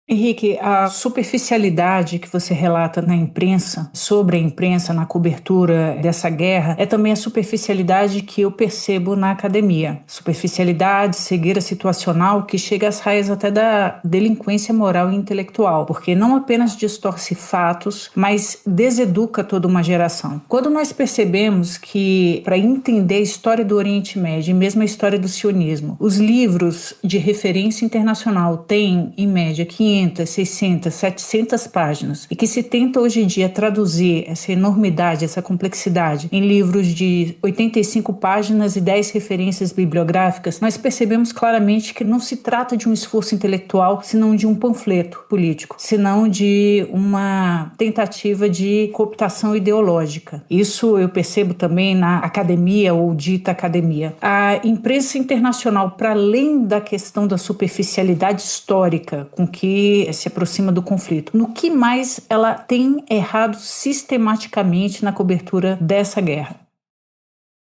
Henrique, a superficialidade que você relata na imprensa, sobre a imprensa, na cobertura dessa guerra, é também a superficialidade que eu percebo na academia. Superficialidade, cegueira situacional que chega às raias até da delinquência moral e intelectual, porque não apenas distorce fatos, mas deseduca toda uma geração. Quando nós percebemos que, para entender a história do Oriente Médio e mesmo a história do sionismo, os livros de referência internacional têm, em média, 500, 600, 700 páginas, e que se tenta hoje em dia traduzir essa enormidade, essa complexidade em livros de 85 páginas e 10 referências bibliográficas, nós percebemos claramente que não se trata de um esforço intelectual, senão de um panfleto político, senão de uma tentativa de cooptação ideológica. Isso eu percebo também na academia ou dita academia. A imprensa internacional, para além da questão da superficialidade histórica com que se aproxima do conflito, no que mais ela tem errado sistematicamente na cobertura dessa guerra?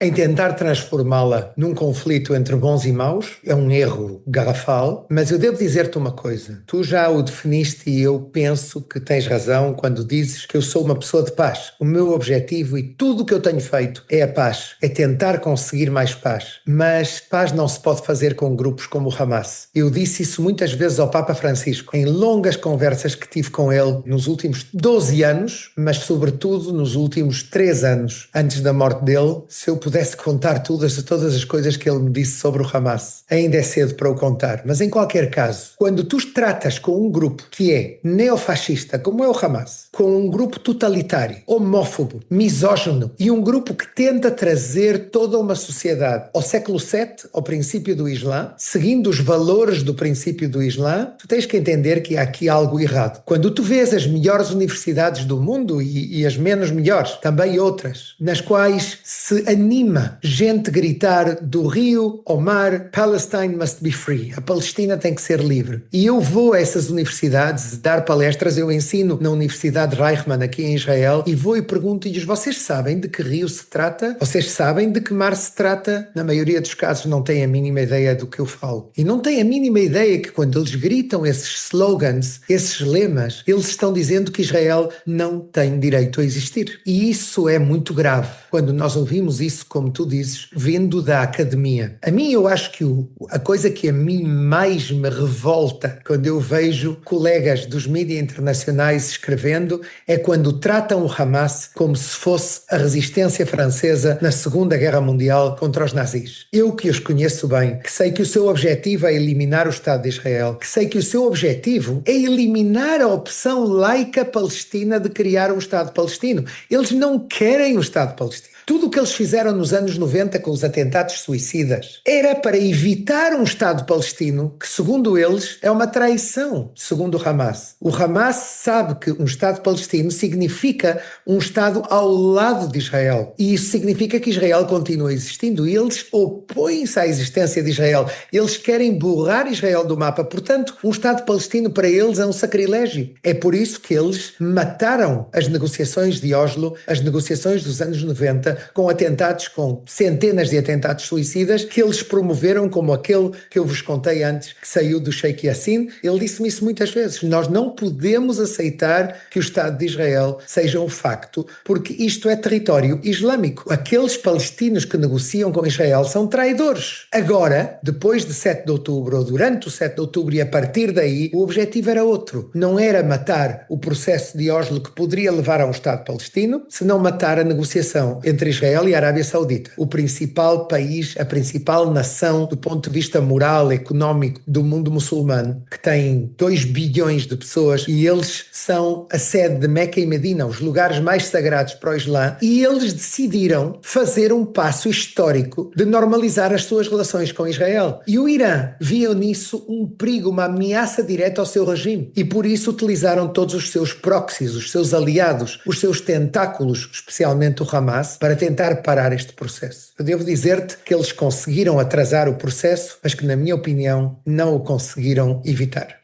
Em tentar transformá-la num conflito entre bons e maus, é um erro garrafal, mas eu devo dizer-te uma coisa. Tu já o definiste e eu penso que tens razão quando dizes que eu sou uma pessoa de paz. O meu objetivo e tudo o que eu tenho feito é a paz, é tentar conseguir mais paz. Mas paz não se pode fazer com grupos como o Hamas. Eu disse isso muitas vezes ao Papa Francisco, em longas conversas que tive com ele nos últimos 12 anos, mas sobretudo nos últimos 3 anos, antes da morte dele. Se eu pudesse contar todas as coisas que ele me disse sobre o Hamas. Ainda é cedo para o contar, mas em qualquer caso, quando tu tratas com um grupo que é neofascista, como é o Hamas, com um grupo totalitário, homófobo, misógino e um grupo que tenta trazer toda uma sociedade ao século VII, ao princípio do Islã, seguindo os valores do princípio do Islã, tu tens que entender que há aqui algo errado. Quando tu vês as melhores universidades do mundo e as menos melhores, também outras, nas quais se anima gente gritar do rio ao mar, Palestine must be free, a Palestina tem que ser livre. E eu vou a essas universidades dar palestras, eu ensino na Universidade Reichman aqui em Israel e vou e pergunto-lhes, vocês sabem de que rio se trata? Vocês sabem de que mar se trata? Na maioria dos casos não têm a mínima ideia do que eu falo. E não têm a mínima ideia que quando eles gritam esses slogans, esses lemas, eles estão dizendo que Israel não tem direito a existir. E isso é muito grave, quando nós ouvimos isso, como tu dizes, vindo da academia. A mim, eu acho que a coisa que a mim mais me revolta quando eu vejo colegas dos mídias internacionais escrevendo é quando tratam o Hamas como se fosse a resistência francesa na Segunda Guerra Mundial contra os nazis. Eu que os conheço bem, que sei que o seu objetivo é eliminar o Estado de Israel, que sei que o seu objetivo é eliminar a opção laica palestina de criar um Estado palestino. Eles não querem o Estado palestino. Tudo o que eles fizeram nos anos 90 com os atentados suicidas era para evitar um Estado palestino que, segundo eles, é uma traição, segundo o Hamas. O Hamas sabe que um Estado palestino significa um Estado ao lado de Israel. E isso significa que Israel continua existindo. E eles opõem-se à existência de Israel. Eles querem borrar Israel do mapa. Portanto, um Estado palestino para eles é um sacrilégio. É por isso que eles mataram as negociações de Oslo, as negociações dos anos 90, com atentados, com centenas de atentados suicidas que eles promoveram, como aquele que eu vos contei antes, que saiu do Sheikh Yassin. Ele disse-me isso muitas vezes. Nós não podemos aceitar que o Estado de Israel seja um facto, porque isto é território islâmico. Aqueles palestinos que negociam com Israel são traidores. Agora, depois de 7 de outubro, ou durante o 7 de outubro e a partir daí, o objetivo era outro. Não era matar o processo de Oslo que poderia levar a um Estado palestino, senão matar a negociação entre Israel e a Arábia Saudita, o principal país, a principal nação do ponto de vista moral, económico do mundo muçulmano, que tem 2 bilhões de pessoas e eles são a sede de Meca e Medina, os lugares mais sagrados para o Islã, e eles decidiram fazer um passo histórico de normalizar as suas relações com Israel. E o Irã via nisso um perigo, uma ameaça direta ao seu regime e por isso utilizaram todos os seus proxies, os seus aliados, os seus tentáculos, especialmente o Hamas, para tentar parar este processo. Eu devo dizer-te que eles conseguiram atrasar o processo, mas que, na minha opinião, não o conseguiram evitar.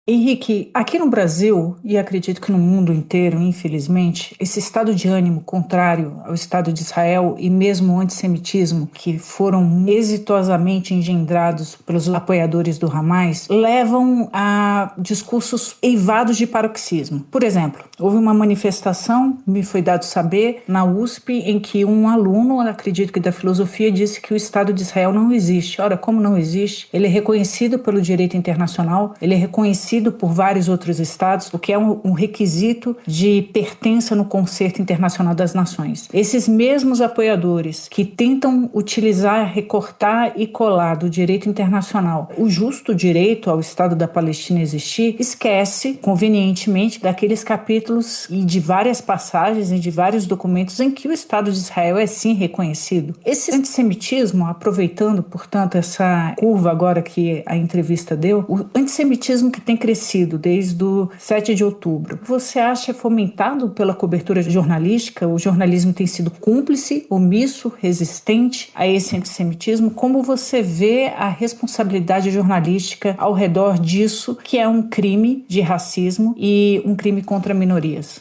Henrique, aqui no Brasil, e acredito que no mundo inteiro, infelizmente, esse estado de ânimo contrário ao Estado de Israel e mesmo o antissemitismo, que foram exitosamente engendrados pelos apoiadores do Hamas, levam a discursos eivados de paroxismo. Por exemplo, houve uma manifestação, me foi dado saber, na USP, em que um aluno, acredito que da filosofia, disse que o Estado de Israel não existe. Ora, como não existe? Ele é reconhecido pelo direito internacional, ele é reconhecido por vários outros estados, o que é um requisito de pertença no Concerto Internacional das Nações. Esses mesmos apoiadores que tentam utilizar, recortar e colar do direito internacional o justo direito ao Estado da Palestina existir, esquece convenientemente daqueles capítulos e de várias passagens e de vários documentos em que o Estado de Israel é sim reconhecido. Esse antissemitismo, aproveitando, portanto, essa curva agora que a entrevista deu, o antissemitismo que tem crescido desde o 7 de outubro. Você acha fomentado pela cobertura jornalística? O jornalismo tem sido cúmplice, omisso, resistente a esse antissemitismo? Como você vê a responsabilidade jornalística ao redor disso, que é um crime de racismo e um crime contra minorias?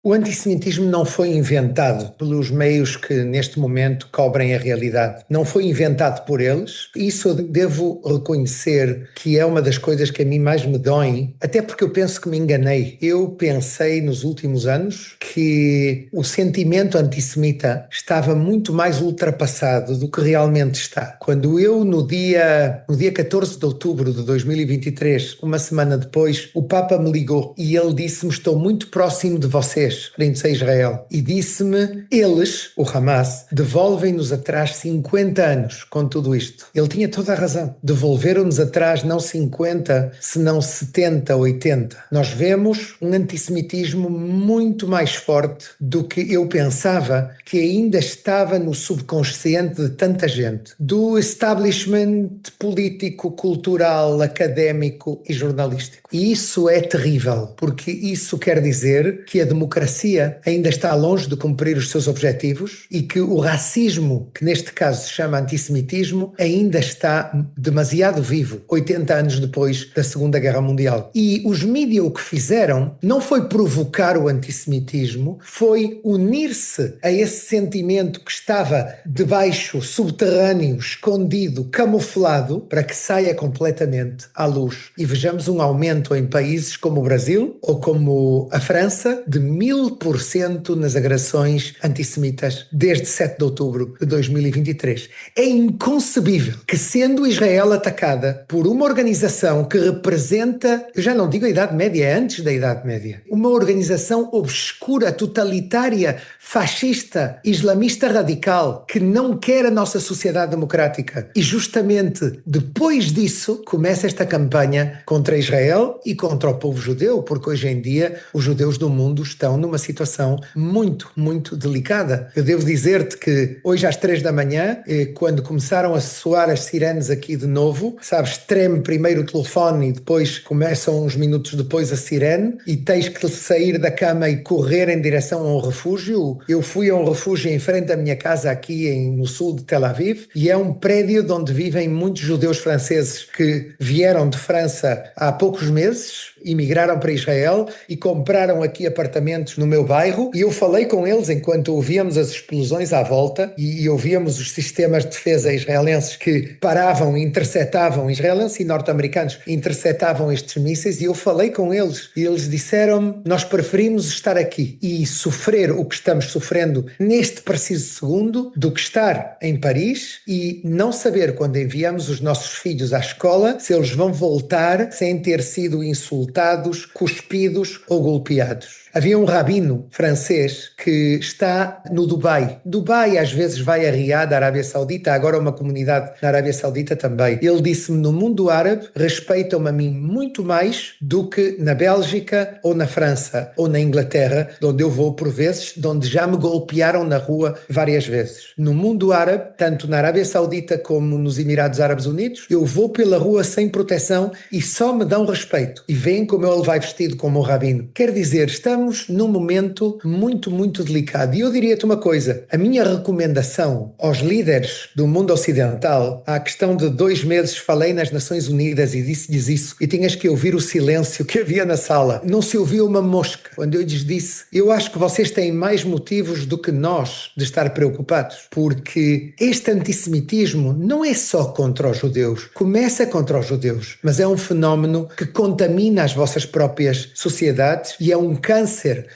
O antissemitismo não foi inventado pelos meios que neste momento cobrem a realidade. Não foi inventado por eles. Isso eu devo reconhecer que é uma das coisas que a mim mais me doem, até porque eu penso que me enganei. Eu pensei nos últimos anos que o sentimento antissemita estava muito mais ultrapassado do que realmente está. Quando eu, no dia 14 de outubro de 2023, uma semana depois, o Papa me ligou e ele disse-me: estou muito próximo de vocês. francês, referindo-se a Israel, e disse-me, eles, o Hamas, devolvem-nos atrás 50 anos com tudo isto. Ele tinha toda a razão. Devolveram-nos atrás não 50, senão 70, 80. Nós vemos um antissemitismo muito mais forte do que eu pensava que ainda estava no subconsciente de tanta gente. Do establishment político, cultural, académico e jornalístico. E isso é terrível, porque isso quer dizer que a democracia ainda está longe de cumprir os seus objetivos e que o racismo, que neste caso se chama antissemitismo, ainda está demasiado vivo, 80 anos depois da Segunda Guerra Mundial. E os mídias o que fizeram não foi provocar o antissemitismo, foi unir-se a esse sentimento que estava debaixo, subterrâneo, escondido, camuflado, para que saia completamente à luz. E vejamos um aumento em países como o Brasil ou como a França de 1000% nas agressões antissemitas desde 7 de outubro de 2023. É inconcebível que, sendo Israel atacada por uma organização que representa, eu já não digo a Idade Média, é antes da Idade Média, uma organização obscura, totalitária, fascista, islamista radical, que não quer a nossa sociedade democrática. E justamente depois disso começa esta campanha contra Israel e contra o povo judeu, porque hoje em dia os judeus do mundo estão numa situação muito, muito delicada. Eu devo dizer-te que hoje às 3 da manhã, quando começaram a soar as sirenes aqui de novo, sabes, treme primeiro o telefone e depois começam uns minutos depois a sirene e tens que sair da cama e correr em direção a um refúgio. Eu fui a um refúgio em frente da minha casa aqui no sul de Tel Aviv e é um prédio onde vivem muitos judeus franceses que vieram de França há poucos meses, emigraram para Israel e compraram aqui apartamentos no meu bairro e eu falei com eles enquanto ouvíamos as explosões à volta e ouvíamos os sistemas de defesa israelenses que paravam e interceptavam, israelenses e norte-americanos, interceptavam estes mísseis e eu falei com eles e eles disseram-me, nós preferimos estar aqui e sofrer o que estamos sofrendo neste preciso segundo do que estar em Paris e não saber quando enviamos os nossos filhos à escola se eles vão voltar sem ter sido insultados, cuspidos ou golpeados. Havia um rabino francês que está no Dubai. Dubai às vezes vai a Riad, Arábia Saudita, agora uma comunidade na Arábia Saudita também. Ele disse-me, no mundo árabe respeitam-me a mim muito mais do que na Bélgica ou na França ou na Inglaterra, de onde eu vou por vezes, de onde já me golpearam na rua várias vezes. No mundo árabe, tanto na Arábia Saudita como nos Emirados Árabes Unidos, eu vou pela rua sem proteção e só me dão respeito. E veem como ele vai vestido como um rabino. Quer dizer, estamos num momento muito, muito delicado. E eu diria-te uma coisa, a minha recomendação aos líderes do mundo ocidental, há questão de 2 meses falei nas Nações Unidas e disse-lhes isso, e tinhas que ouvir o silêncio que havia na sala. Não se ouviu uma mosca. Quando eu lhes disse, eu acho que vocês têm mais motivos do que nós de estar preocupados, porque este antissemitismo não é só contra os judeus, começa contra os judeus, mas é um fenómeno que contamina as vossas próprias sociedades e é um câncer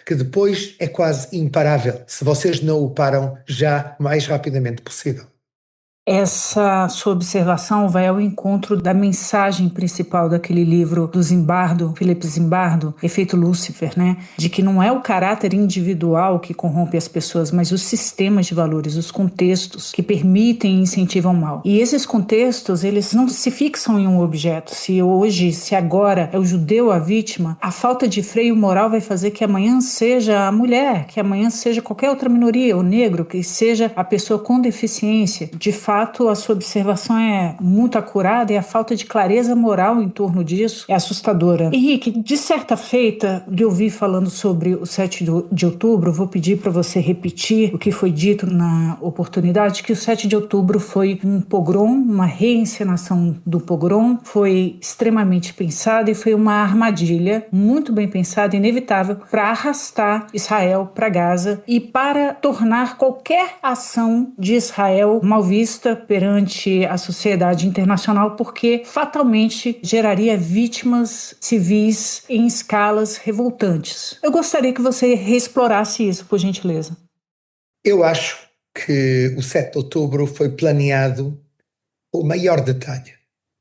que depois é quase imparável, se vocês não o param já o mais rapidamente possível. Essa sua observação vai ao encontro da mensagem principal daquele livro do Zimbardo, Philip Zimbardo, Efeito Lúcifer, né? De que não é o caráter individual que corrompe as pessoas, mas os sistemas de valores, os contextos que permitem e incentivam o mal. E esses contextos, eles não se fixam em um objeto. Se agora é o judeu a vítima, a falta de freio moral vai fazer que amanhã seja a mulher, que amanhã seja qualquer outra minoria, o negro, que seja a pessoa com deficiência. De fato, a sua observação é muito acurada e a falta de clareza moral em torno disso é assustadora. Henrique, de certa feita, de ouvir falando sobre o 7 de outubro, vou pedir para você repetir o que foi dito na oportunidade, que o 7 de outubro foi um pogrom, uma reencenação do pogrom, foi extremamente pensado e foi uma armadilha muito bem pensada, inevitável, para arrastar Israel para Gaza e para tornar qualquer ação de Israel mal vista perante a sociedade internacional, porque fatalmente geraria vítimas civis em escalas revoltantes. Eu gostaria que você reexplorasse isso, por gentileza. Eu acho que o 7 de outubro foi planeado o maior detalhe.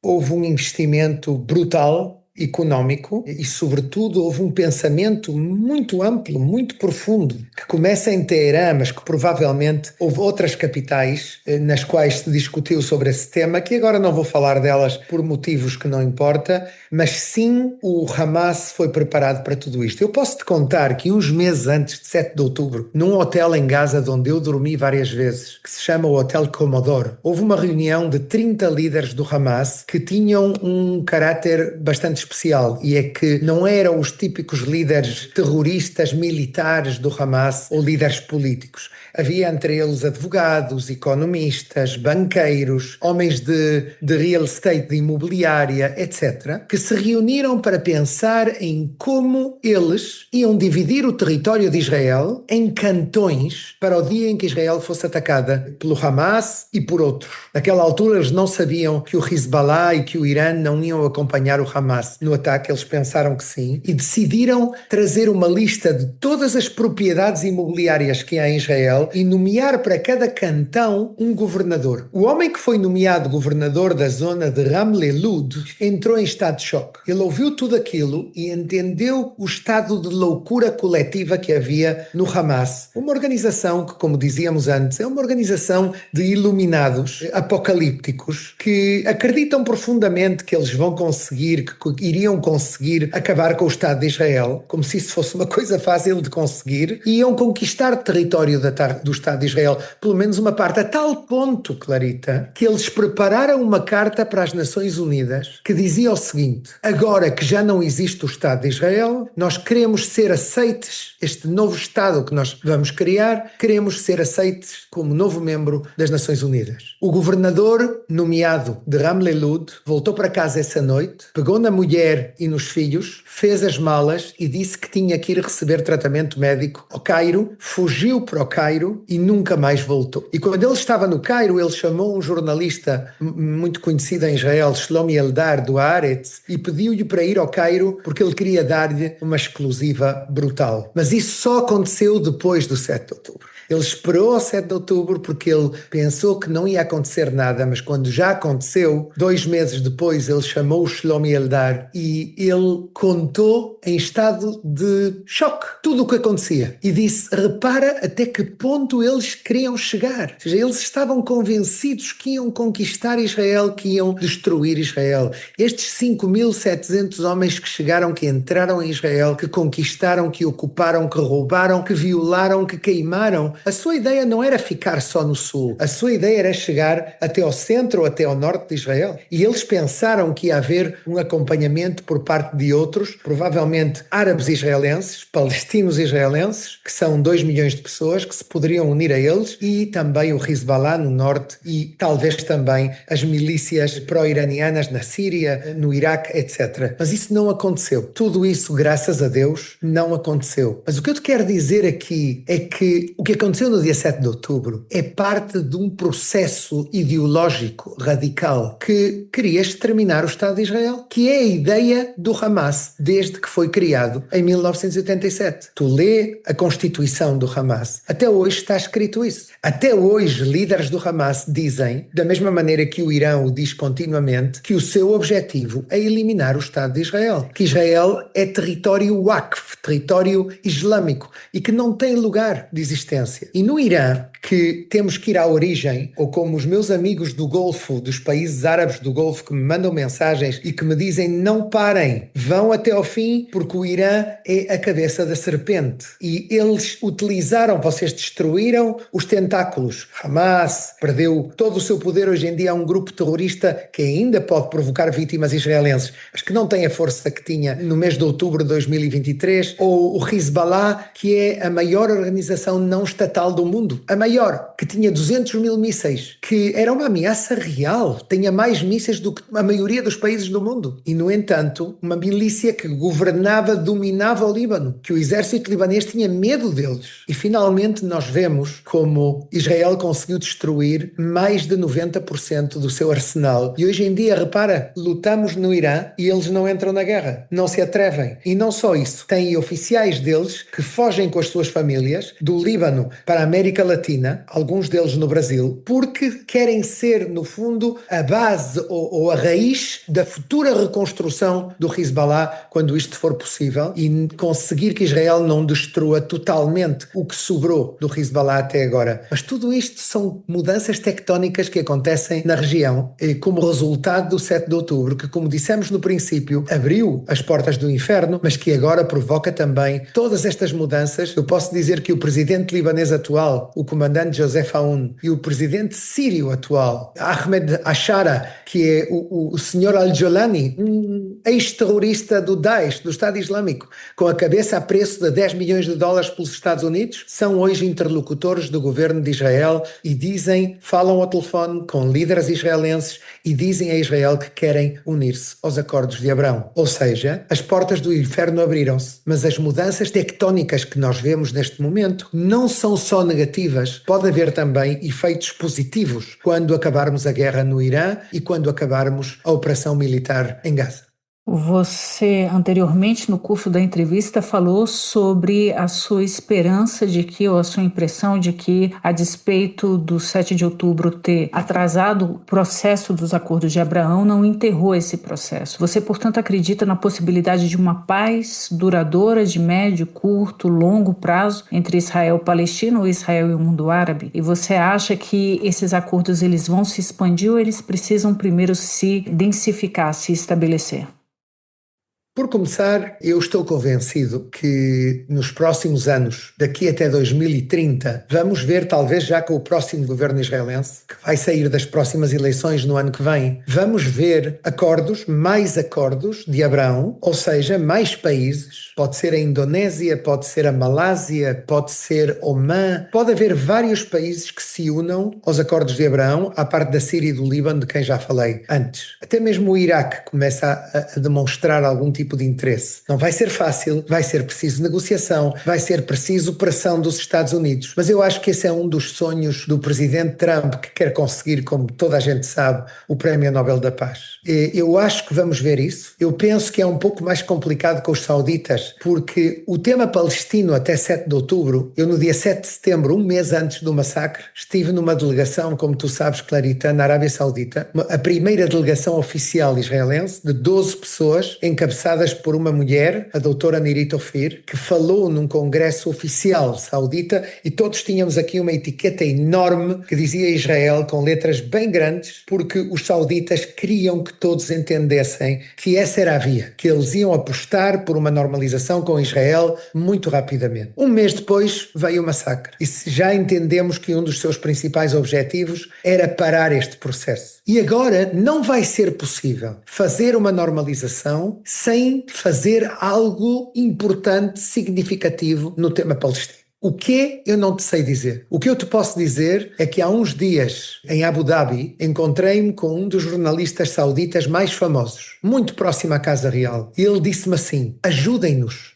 Houve um investimento brutal económico e, sobretudo, houve um pensamento muito amplo, muito profundo, que começa em Teherã, mas que provavelmente houve outras capitais nas quais se discutiu sobre esse tema, que agora não vou falar delas por motivos que não importa, mas sim o Hamas foi preparado para tudo isto. Eu posso te contar que uns meses antes de 7 de outubro, num hotel em Gaza onde eu dormi várias vezes, que se chama o Hotel Commodore, houve uma reunião de 30 líderes do Hamas que tinham um caráter bastante especial, e é que não eram os típicos líderes terroristas militares do Hamas ou líderes políticos. Havia entre eles advogados, economistas, banqueiros, homens de real estate, de imobiliária, etc., que se reuniram para pensar em como eles iam dividir o território de Israel em cantões para o dia em que Israel fosse atacada pelo Hamas e por outros. Naquela altura eles não sabiam que o Hezbollah e que o Irã não iam acompanhar o Hamas no ataque, eles pensaram que sim, e decidiram trazer uma lista de todas as propriedades imobiliárias que há em Israel e nomear para cada cantão um governador. O homem que foi nomeado governador da zona de Ramle-Lud entrou em estado de choque. Ele ouviu tudo aquilo e entendeu o estado de loucura coletiva que havia no Hamas. Uma organização que, como dizíamos antes, é uma organização de iluminados apocalípticos que acreditam profundamente que eles vão conseguir, que iriam conseguir acabar com o Estado de Israel, como se isso fosse uma coisa fácil de conseguir, e iam conquistar território do Estado de Israel, pelo menos uma parte, a tal ponto, Clarita, que eles prepararam uma carta para as Nações Unidas que dizia o seguinte: agora que já não existe o Estado de Israel, nós queremos ser aceites, este novo Estado que nós vamos criar, queremos ser aceites como novo membro das Nações Unidas. O governador nomeado de Ramle-Lud voltou para casa essa noite, pegou na mulher e nos filhos, fez as malas e disse que tinha que ir receber tratamento médico ao Cairo, fugiu para o Cairo e nunca mais voltou. E quando ele estava no Cairo, ele chamou um jornalista muito conhecido em Israel, Shlomi Eldar, do Haaretz, e pediu-lhe para ir ao Cairo porque ele queria dar-lhe uma exclusiva brutal. Mas isso só aconteceu depois do 7 de outubro. Ele esperou ao 7 de outubro porque ele pensou que não ia acontecer nada, mas quando já aconteceu, 2 meses depois, ele chamou o Shlomi Eldar e ele contou em estado de choque tudo o que acontecia. E disse: repara até que ponto eles queriam chegar. Ou seja, eles estavam convencidos que iam conquistar Israel, que iam destruir Israel. Estes 5.700 homens que chegaram, que entraram em Israel, que conquistaram, que ocuparam, que roubaram, que violaram, que queimaram, a sua ideia não era ficar só no sul. A sua ideia era chegar até ao centro ou até ao norte de Israel. E eles pensaram que ia haver um acompanhamento por parte de outros, provavelmente árabes israelenses, palestinos israelenses, que são 2 milhões de pessoas que se poderiam unir a eles, e também o Hezbollah no norte e talvez também as milícias pró-iranianas na Síria, no Iraque, etc. Mas isso não aconteceu. Tudo isso, graças a Deus, não aconteceu. Mas o que eu te quero dizer aqui é que o que aconteceu no dia 7 de outubro é parte de um processo ideológico radical que queria exterminar o Estado de Israel, que é a ideia do Hamas desde que foi criado em 1987. Tu lê a Constituição do Hamas, até hoje está escrito isso. Até hoje, líderes do Hamas dizem, da mesma maneira que o Irão o diz continuamente, que o seu objetivo é eliminar o Estado de Israel, que Israel é território Waqf, território islâmico, e que não tem lugar de existência. E no Irã, que temos que ir à origem, ou como os meus amigos do Golfo, dos países árabes do Golfo, que me mandam mensagens e que me dizem: não parem, vão até ao fim, porque o Irã é a cabeça da serpente. E eles utilizaram, vocês destruíram os tentáculos. Hamas perdeu todo o seu poder, hoje em dia é um grupo terrorista que ainda pode provocar vítimas israelenses, mas que não tem a força que tinha no mês de outubro de 2023, ou o Hezbollah, que é a maior organização não estatal do mundo, a maior, que tinha 200 mil mísseis, que era uma ameaça real, tinha mais mísseis do que a maioria dos países do mundo. E, no entanto, uma milícia que governava, dominava o Líbano, que o exército libanês tinha medo deles. E, finalmente, nós vemos como Israel conseguiu destruir mais de 90% do seu arsenal. E hoje em dia, repara, lutamos no Irã e eles não entram na guerra, não se atrevem. E não só isso, têm oficiais deles que fogem com as suas famílias do Líbano para a América Latina, Palestina, alguns deles no Brasil, porque querem ser, no fundo, a base ou a raiz da futura reconstrução do Hezbollah, quando isto for possível, e conseguir que Israel não destrua totalmente o que sobrou do Hezbollah até agora. Mas tudo isto são mudanças tectónicas que acontecem na região como resultado do 7 de outubro, que, como dissemos no princípio, abriu as portas do inferno, mas que agora provoca também todas estas mudanças. Eu posso dizer que o presidente libanês atual, o comandante Joseph Aoun, e o presidente sírio atual, Ahmed Ashara, que é o senhor Al-Jolani, um ex-terrorista do Daesh, do Estado Islâmico, com a cabeça a preço de 10 milhões de dólares pelos Estados Unidos, são hoje interlocutores do governo de Israel e falam ao telefone com líderes israelenses e dizem a Israel que querem unir-se aos acordos de Abrão. Ou seja, as portas do inferno abriram-se, mas as mudanças tectónicas que nós vemos neste momento não são só negativas, pode haver também efeitos positivos quando acabarmos a guerra no Irã e quando acabarmos a operação militar em Gaza. Você, anteriormente, no curso da entrevista, falou sobre a sua esperança de que, ou a sua impressão de que, a despeito do 7 de outubro ter atrasado o processo dos acordos de Abraão, não enterrou esse processo. Você, portanto, acredita na possibilidade de uma paz duradoura de médio, curto, longo prazo entre Israel e Palestina ou Israel e o mundo árabe? E você acha que esses acordos eles vão se expandir ou eles precisam primeiro se densificar, se estabelecer? Por começar, eu estou convencido que nos próximos anos, daqui até 2030, vamos ver, talvez já com o próximo governo israelense, que vai sair das próximas eleições no ano que vem, vamos ver mais acordos de Abraão, ou seja, mais países. Pode ser a Indonésia, pode ser a Malásia, pode ser Omã, pode haver vários países que se unam aos acordos de Abraão, à parte da Síria e do Líbano, de quem já falei antes. Até mesmo o Iraque começa a demonstrar algum tipo de interesse. Não vai ser fácil, vai ser preciso negociação, vai ser preciso pressão dos Estados Unidos. Mas eu acho que esse é um dos sonhos do presidente Trump, que quer conseguir, como toda a gente sabe, o Prémio Nobel da Paz. Eu acho que vamos ver isso. Eu penso que é um pouco mais complicado com os sauditas, porque o tema palestino até 7 de outubro, eu no dia 7 de setembro, um mês antes do massacre, estive numa delegação, como tu sabes, Clarita, na Arábia Saudita, a primeira delegação oficial israelense de 12 pessoas, encabeçadas por uma mulher, a doutora Nirit Ofir, que falou num congresso oficial saudita e todos tínhamos aqui uma etiqueta enorme que dizia Israel com letras bem grandes, porque os sauditas queriam que todos entendessem que essa era a via, que eles iam apostar por uma normalização com Israel muito rapidamente. Um mês depois veio o massacre e já entendemos que um dos seus principais objetivos era parar este processo. E agora não vai ser possível fazer uma normalização sem fazer algo importante, significativo no tema palestino. O que eu não te sei dizer. O que eu te posso dizer é que há uns dias, em Abu Dhabi, encontrei-me com um dos jornalistas sauditas mais famosos, muito próximo à Casa Real. E ele disse-me assim: ajudem-nos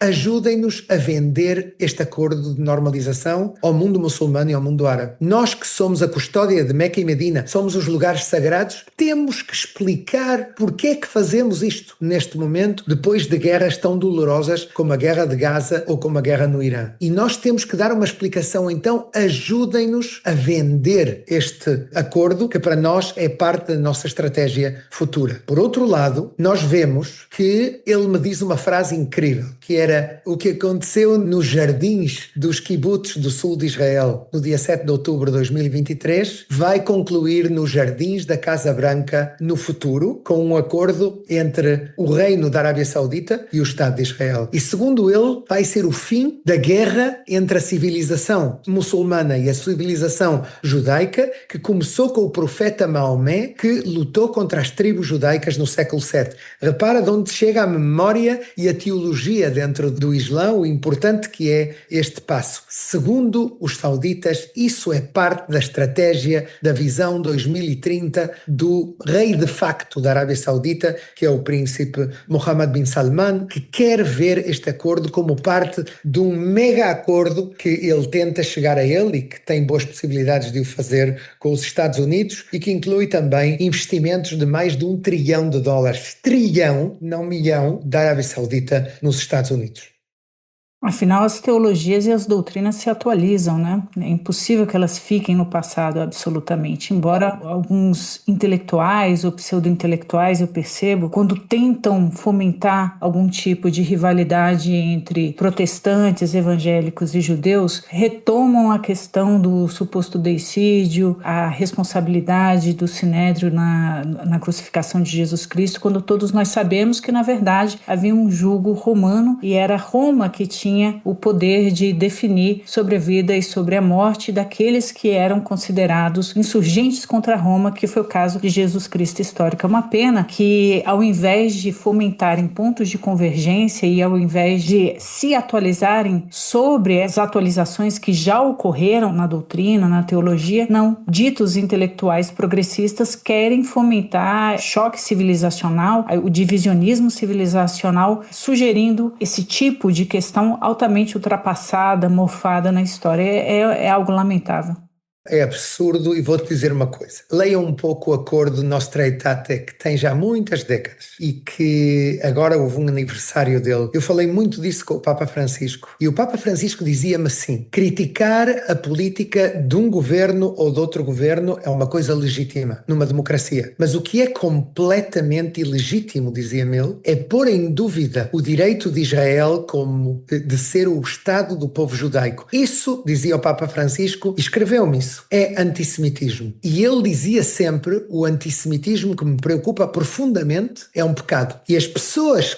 a vender este acordo de normalização ao mundo muçulmano e ao mundo árabe. Nós que somos a custódia de Meca e Medina, somos os lugares sagrados, temos que explicar porque é que fazemos isto neste momento, depois de guerras tão dolorosas como a guerra de Gaza ou como a guerra no Irã. E nós temos que dar uma explicação, então ajudem-nos a vender este acordo, que para nós é parte da nossa estratégia futura. Por outro lado, nós vemos que ele me diz uma frase incrível, que era: o que aconteceu nos jardins dos kibbutz do sul de Israel no dia 7 de outubro de 2023 vai concluir nos jardins da Casa Branca no futuro, com um acordo entre o Reino da Arábia Saudita e o Estado de Israel. E segundo ele, vai ser o fim da guerra entre a civilização muçulmana e a civilização judaica, que começou com o profeta Maomé, que lutou contra as tribos judaicas no século VII. Repara de onde chega a memória e a teologia dentro do Islã, o importante que é este passo. Segundo os sauditas, isso é parte da estratégia da visão 2030 do rei de facto da Arábia Saudita, que é o príncipe Mohammed bin Salman, que quer ver este acordo como parte de um mega acordo que ele tenta chegar a ele e que tem boas possibilidades de o fazer com os Estados Unidos e que inclui também investimentos de mais de $1 trilhão. Trilhão, não milhão, da Arábia Saudita nos Estados Unidos. Afinal, as teologias e as doutrinas se atualizam, né? É impossível que elas fiquem no passado, absolutamente. Embora alguns intelectuais ou pseudo-intelectuais, eu percebo, quando tentam fomentar algum tipo de rivalidade entre protestantes, evangélicos e judeus, retomam a questão do suposto deicídio, a responsabilidade do sinédrio na crucificação de Jesus Cristo, quando todos nós sabemos que, na verdade, havia um jugo romano e era Roma que tinha o poder de definir sobre a vida e sobre a morte daqueles que eram considerados insurgentes contra Roma, que foi o caso de Jesus Cristo histórico. É uma pena que, ao invés de fomentarem pontos de convergência e ao invés de se atualizarem sobre as atualizações que já ocorreram na doutrina, na teologia, não. Ditos intelectuais progressistas querem fomentar choque civilizacional, o divisionismo civilizacional, sugerindo esse tipo de questão altamente ultrapassada, mofada na história. É algo lamentável. É absurdo e vou-te dizer uma coisa. Leiam um pouco o acordo Nostra Aetate, que tem já muitas décadas e que agora houve um aniversário dele. Eu falei muito disso com o Papa Francisco e o Papa Francisco dizia-me assim: criticar a política de um governo ou de outro governo é uma coisa legítima numa democracia. Mas o que é completamente ilegítimo, dizia-me ele, é pôr em dúvida o direito de Israel de ser o Estado do povo judaico. Isso, dizia o Papa Francisco, escreveu-me isso. É antissemitismo. E ele dizia sempre: o antissemitismo que me preocupa profundamente é um pecado. E as pessoas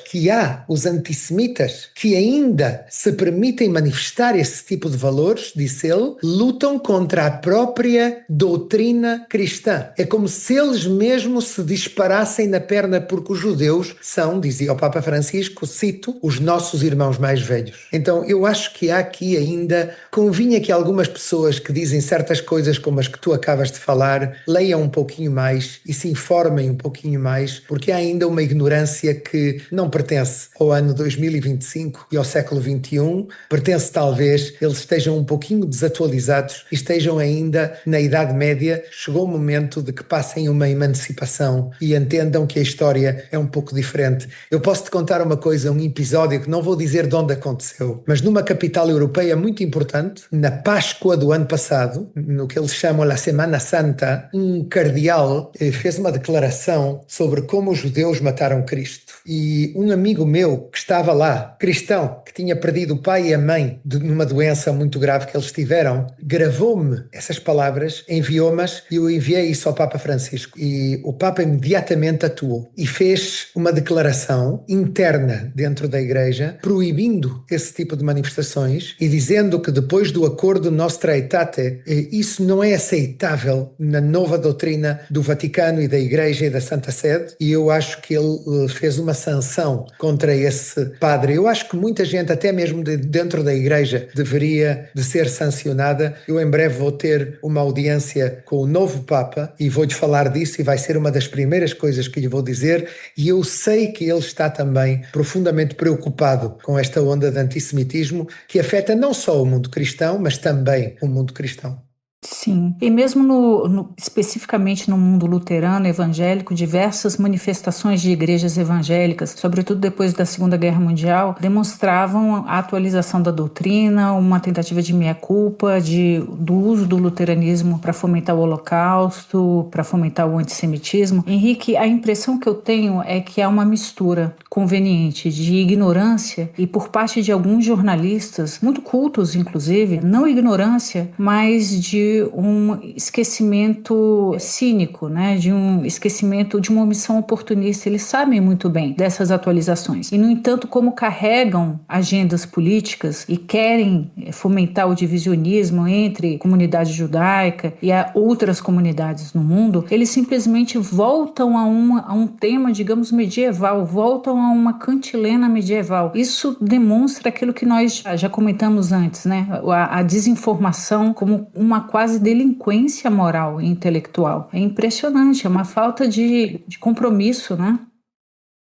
os antissemitas, que ainda se permitem manifestar esse tipo de valores, disse ele, lutam contra a própria doutrina cristã. É como se eles mesmos se disparassem na perna, porque os judeus são, dizia o Papa Francisco, cito, os nossos irmãos mais velhos. Então eu acho que há aqui ainda, convinha que algumas pessoas que dizem certas coisas como as que tu acabas de falar, leiam um pouquinho mais e se informem um pouquinho mais, porque há ainda uma ignorância que não pertence ao ano 2025 e ao século XXI, pertence talvez, eles estejam um pouquinho desatualizados e estejam ainda na Idade Média. Chegou o momento de que passem uma emancipação e entendam que a história é um pouco diferente. Eu posso te contar uma coisa, um episódio que não vou dizer de onde aconteceu, mas numa capital europeia muito importante, na Páscoa do ano passado, no que eles chamam a Semana Santa, um cardeal fez uma declaração sobre como os judeus mataram Cristo. E um amigo meu que estava lá, cristão, que tinha perdido o pai e a mãe numa doença muito grave que eles tiveram, gravou-me essas palavras, enviou-mas e eu enviei isso ao Papa Francisco. E o Papa imediatamente atuou e fez uma declaração interna dentro da Igreja, proibindo esse tipo de manifestações e dizendo que depois do acordo Nostra Aetate, isso não é aceitável na nova doutrina do Vaticano e da Igreja e da Santa Sede, e eu acho que ele fez uma sanção contra esse padre. Eu acho que muita gente, até mesmo dentro da Igreja, deveria de ser sancionada. Eu em breve vou ter uma audiência com o novo Papa e vou-lhe falar disso e vai ser uma das primeiras coisas que lhe vou dizer, e eu sei que ele está também profundamente preocupado com esta onda de antissemitismo que afeta não só o mundo cristão, mas também o mundo cristão. Sim, e mesmo especificamente no mundo luterano evangélico, diversas manifestações de igrejas evangélicas, sobretudo depois da Segunda Guerra Mundial, demonstravam a atualização da doutrina, uma tentativa de meia-culpa, do uso do luteranismo para fomentar o Holocausto, para fomentar o antissemitismo. Henrique, a impressão que eu tenho é que há uma mistura conveniente de ignorância e, por parte de alguns jornalistas, muito cultos inclusive, não ignorância, mas de um esquecimento cínico, né? De um esquecimento, de uma omissão oportunista. Eles sabem muito bem dessas atualizações. E, no entanto, como carregam agendas políticas e querem fomentar o divisionismo entre a comunidade judaica e outras comunidades no mundo, eles simplesmente voltam a um tema, digamos, medieval, voltam a uma cantilena medieval. Isso demonstra aquilo que nós já comentamos antes, né? A desinformação como uma quase delinquência moral e intelectual. É impressionante, é uma falta de compromisso, né?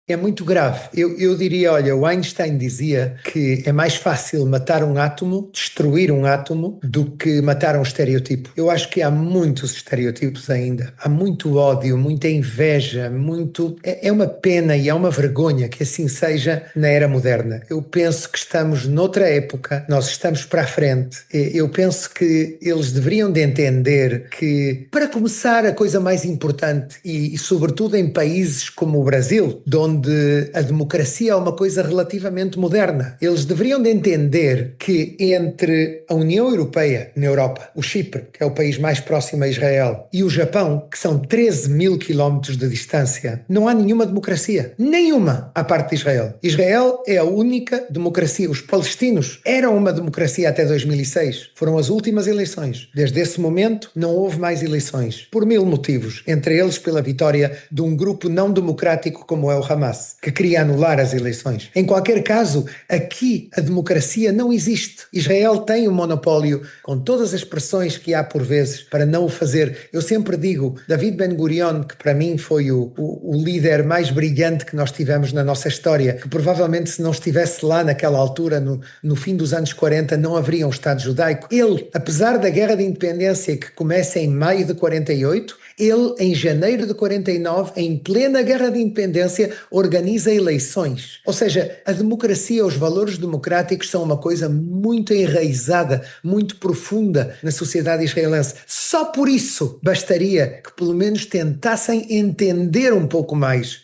É muito grave. Eu diria, olha, o Einstein dizia que é mais fácil matar um átomo, destruir um átomo, do que matar um estereotipo. Eu acho que há muitos estereotipos ainda. Há muito ódio, muita inveja, muito... É uma pena e é uma vergonha que assim seja na era moderna. Eu penso que estamos noutra época, nós estamos para a frente. Eu penso que eles deveriam de entender que, para começar, a coisa mais importante, e sobretudo em países como o Brasil, onde a democracia é uma coisa relativamente moderna. Eles deveriam de entender que entre a União Europeia, na Europa, o Chipre, que é o país mais próximo a Israel, e o Japão, que são 13 mil quilómetros de distância, não há nenhuma democracia. Nenhuma à parte de Israel. Israel é a única democracia. Os palestinos eram uma democracia até 2006. Foram as últimas eleições. Desde esse momento, não houve mais eleições. Por 1000 motivos. Entre eles, pela vitória de um grupo não democrático como é o Hamas, que queria anular as eleições. Em qualquer caso, aqui a democracia não existe. Israel tem um monopólio, com todas as pressões que há por vezes para não o fazer. Eu sempre digo, David Ben-Gurion, que para mim foi o líder mais brilhante que nós tivemos na nossa história, que provavelmente se não estivesse lá naquela altura, no fim dos anos 40, não haveria um Estado judaico. Ele, apesar da Guerra de Independência que começa em maio de 48, ele, em janeiro de 49, em plena Guerra de Independência, organiza eleições. Ou seja, a democracia, os valores democráticos são uma coisa muito enraizada, muito profunda na sociedade israelense. Só por isso bastaria que pelo menos tentassem entender um pouco mais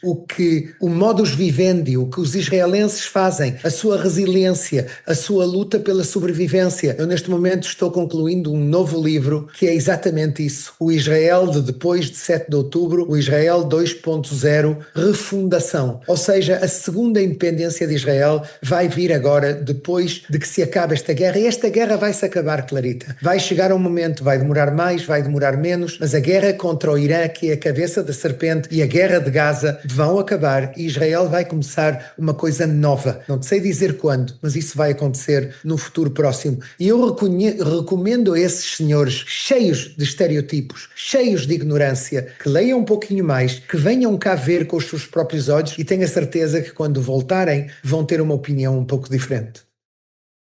o modus vivendi, o que os israelenses fazem, a sua resiliência, a sua luta pela sobrevivência. Eu neste momento estou concluindo um novo livro que é exatamente isso. O Israel de depois de 7 de outubro, o Israel 2.0, refundação. Ou seja, a segunda independência de Israel vai vir agora, depois de que se acabe esta guerra. E esta guerra vai se acabar, Clarita. Vai chegar um momento, vai demorar mais, vai demorar menos, mas a guerra contra o Irã, que é a cabeça da serpente, e a guerra de Gaza vão acabar e Israel vai começar uma coisa nova. Não sei dizer quando, mas isso vai acontecer no futuro próximo. E eu recomendo a esses senhores cheios de estereotipos, cheios de ignorância, que leiam um pouquinho mais, que venham cá ver com os seus próprios olhos e tenho a certeza que quando voltarem vão ter uma opinião um pouco diferente.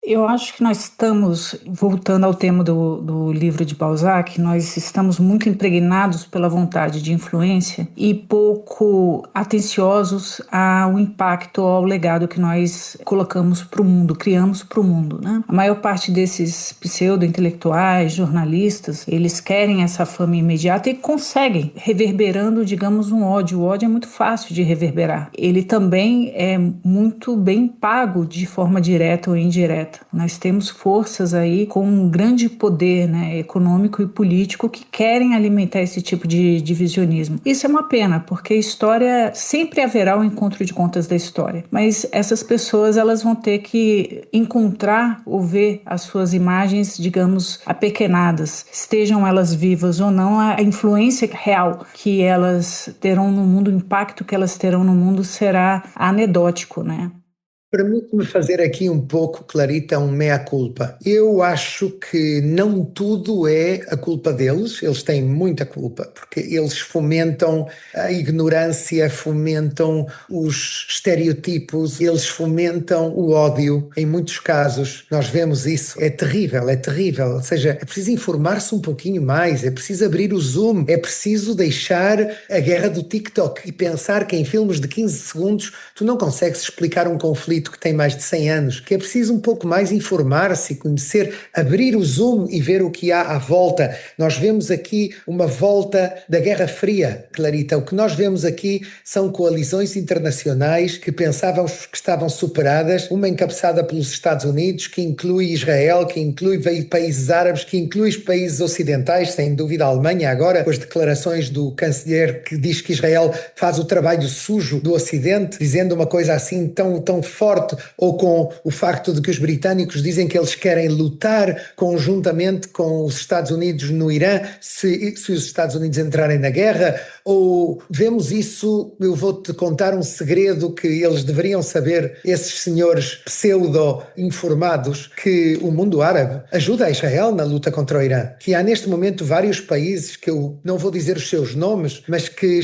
Eu acho que nós estamos, voltando ao tema do livro de Balzac, nós estamos muito impregnados pela vontade de influência e pouco atenciosos ao impacto, ao legado que nós colocamos para o mundo, criamos para o mundo, né? A maior parte desses pseudo-intelectuais, jornalistas, eles querem essa fama imediata e conseguem, reverberando, digamos, um ódio. O ódio é muito fácil de reverberar. Ele também é muito bem pago de forma direta ou indireta. Nós temos forças aí com um grande poder, né, econômico e político que querem alimentar esse tipo de divisionismo. Isso é uma pena, porque a história, sempre haverá um encontro de contas da história, mas essas pessoas elas vão ter que encontrar ou ver as suas imagens, digamos, apequenadas, estejam elas vivas ou não, a influência real que elas terão no mundo, o impacto que elas terão no mundo será anedótico, né? Permite-me fazer aqui um pouco, Clarita, um mea-culpa. Eu acho que não tudo é a culpa deles, eles têm muita culpa, porque eles fomentam a ignorância, fomentam os estereotipos, eles fomentam o ódio. Em muitos casos, nós vemos isso. É terrível, é terrível. Ou seja, é preciso informar-se um pouquinho mais, é preciso abrir o Zoom, é preciso deixar a guerra do TikTok e pensar que em filmes de 15 segundos tu não consegues explicar um conflito que tem mais de 100 anos, que é preciso um pouco mais informar-se, conhecer, abrir o Zoom e ver o que há à volta. Nós vemos aqui uma volta da Guerra Fria, Clarita. O que nós vemos aqui são coalizões internacionais que pensávamos que estavam superadas, uma encabeçada pelos Estados Unidos, que inclui Israel, que inclui países árabes, que inclui os países ocidentais, sem dúvida a Alemanha agora, com as declarações do chanceler que diz que Israel faz o trabalho sujo do Ocidente, dizendo uma coisa assim tão forte, ou com o facto de que os britânicos dizem que eles querem lutar conjuntamente com os Estados Unidos no Irã se os Estados Unidos entrarem na guerra, Ou vemos isso, eu vou-te contar um segredo que eles deveriam saber, esses senhores pseudo-informados, que o mundo árabe ajuda a Israel na luta contra o Irã, que há neste momento vários países, que eu não vou dizer os seus nomes, mas que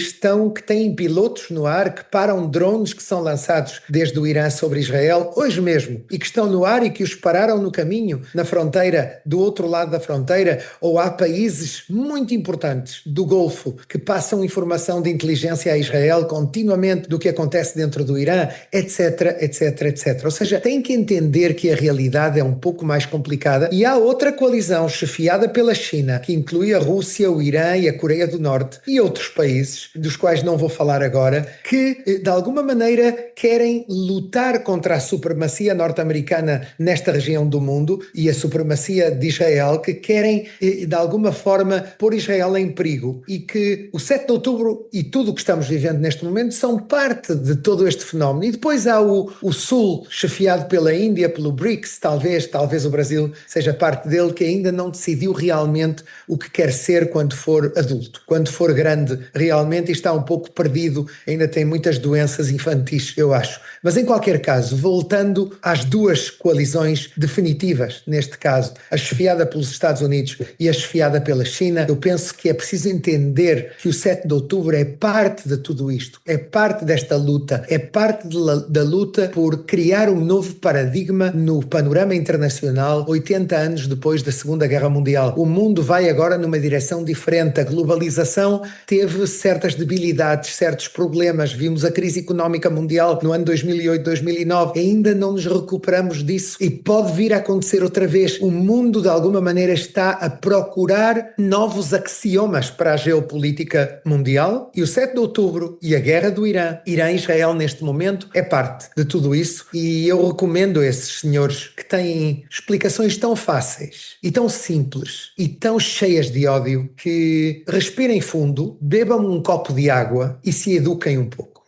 têm pilotos no ar que param drones que são lançados desde o Irã sobre Israel, hoje mesmo, e que estão no ar e que os pararam no caminho, na fronteira, do outro lado da fronteira. Ou há países muito importantes do Golfo que passam informação de inteligência a Israel continuamente do que acontece dentro do Irã, etc, etc, etc. Ou seja, tem que entender que a realidade é um pouco mais complicada, e há outra coalizão chefiada pela China, que inclui a Rússia, o Irã e a Coreia do Norte e outros países, dos quais não vou falar agora, que de alguma maneira querem lutar contra a supremacia norte-americana nesta região do mundo e a supremacia de Israel, que querem de alguma forma pôr Israel em perigo, e que o 7 de outubro e tudo o que estamos vivendo neste momento são parte de todo este fenómeno. E depois há o Sul, chefiado pela Índia, pelo BRICS, talvez o Brasil seja parte dele, que ainda não decidiu realmente o que quer ser quando for adulto, quando for grande realmente, e está um pouco perdido, ainda tem muitas doenças infantis, eu acho. Mas em qualquer caso, voltando às duas coalizões definitivas, neste caso, a chefiada pelos Estados Unidos e a chefiada pela China, eu penso que é preciso entender que o 7 de outubro é parte de tudo isto, é parte desta luta, é parte da luta por criar um novo paradigma no panorama internacional, 80 anos depois da Segunda Guerra Mundial. O mundo vai agora numa direção diferente, a globalização teve certas debilidades, certos problemas, vimos a crise económica mundial no ano 2008, 2009, ainda não nos recuperamos disso e pode vir a acontecer outra vez. O mundo de alguma maneira está a procurar novos axiomas para a geopolítica mundial, e o 7 de outubro e a guerra do Irã e Israel neste momento é parte de tudo isso, e eu recomendo a esses senhores que têm explicações tão fáceis e tão simples e tão cheias de ódio que respirem fundo, bebam um copo de água e se eduquem um pouco.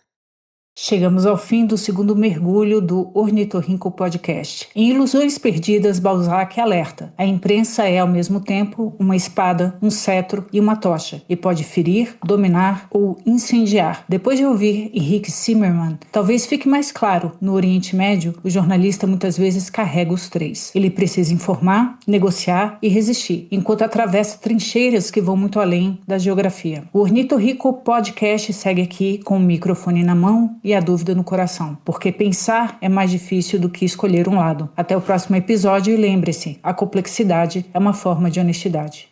Chegamos ao fim do segundo mergulho do Ornitorrinco Podcast. Em Ilusões Perdidas, Balzac alerta: a imprensa é ao mesmo tempo uma espada, um cetro e uma tocha, e pode ferir, dominar ou incendiar. Depois de ouvir Henrik Zimmermann, talvez fique mais claro: no Oriente Médio, o jornalista muitas vezes carrega os três. Ele precisa informar, negociar e resistir, enquanto atravessa trincheiras que vão muito além da geografia. O Ornitorrinco Podcast segue aqui com o microfone na mão e a dúvida no coração, porque pensar é mais difícil do que escolher um lado. Até o próximo episódio e lembre-se, a complexidade é uma forma de honestidade.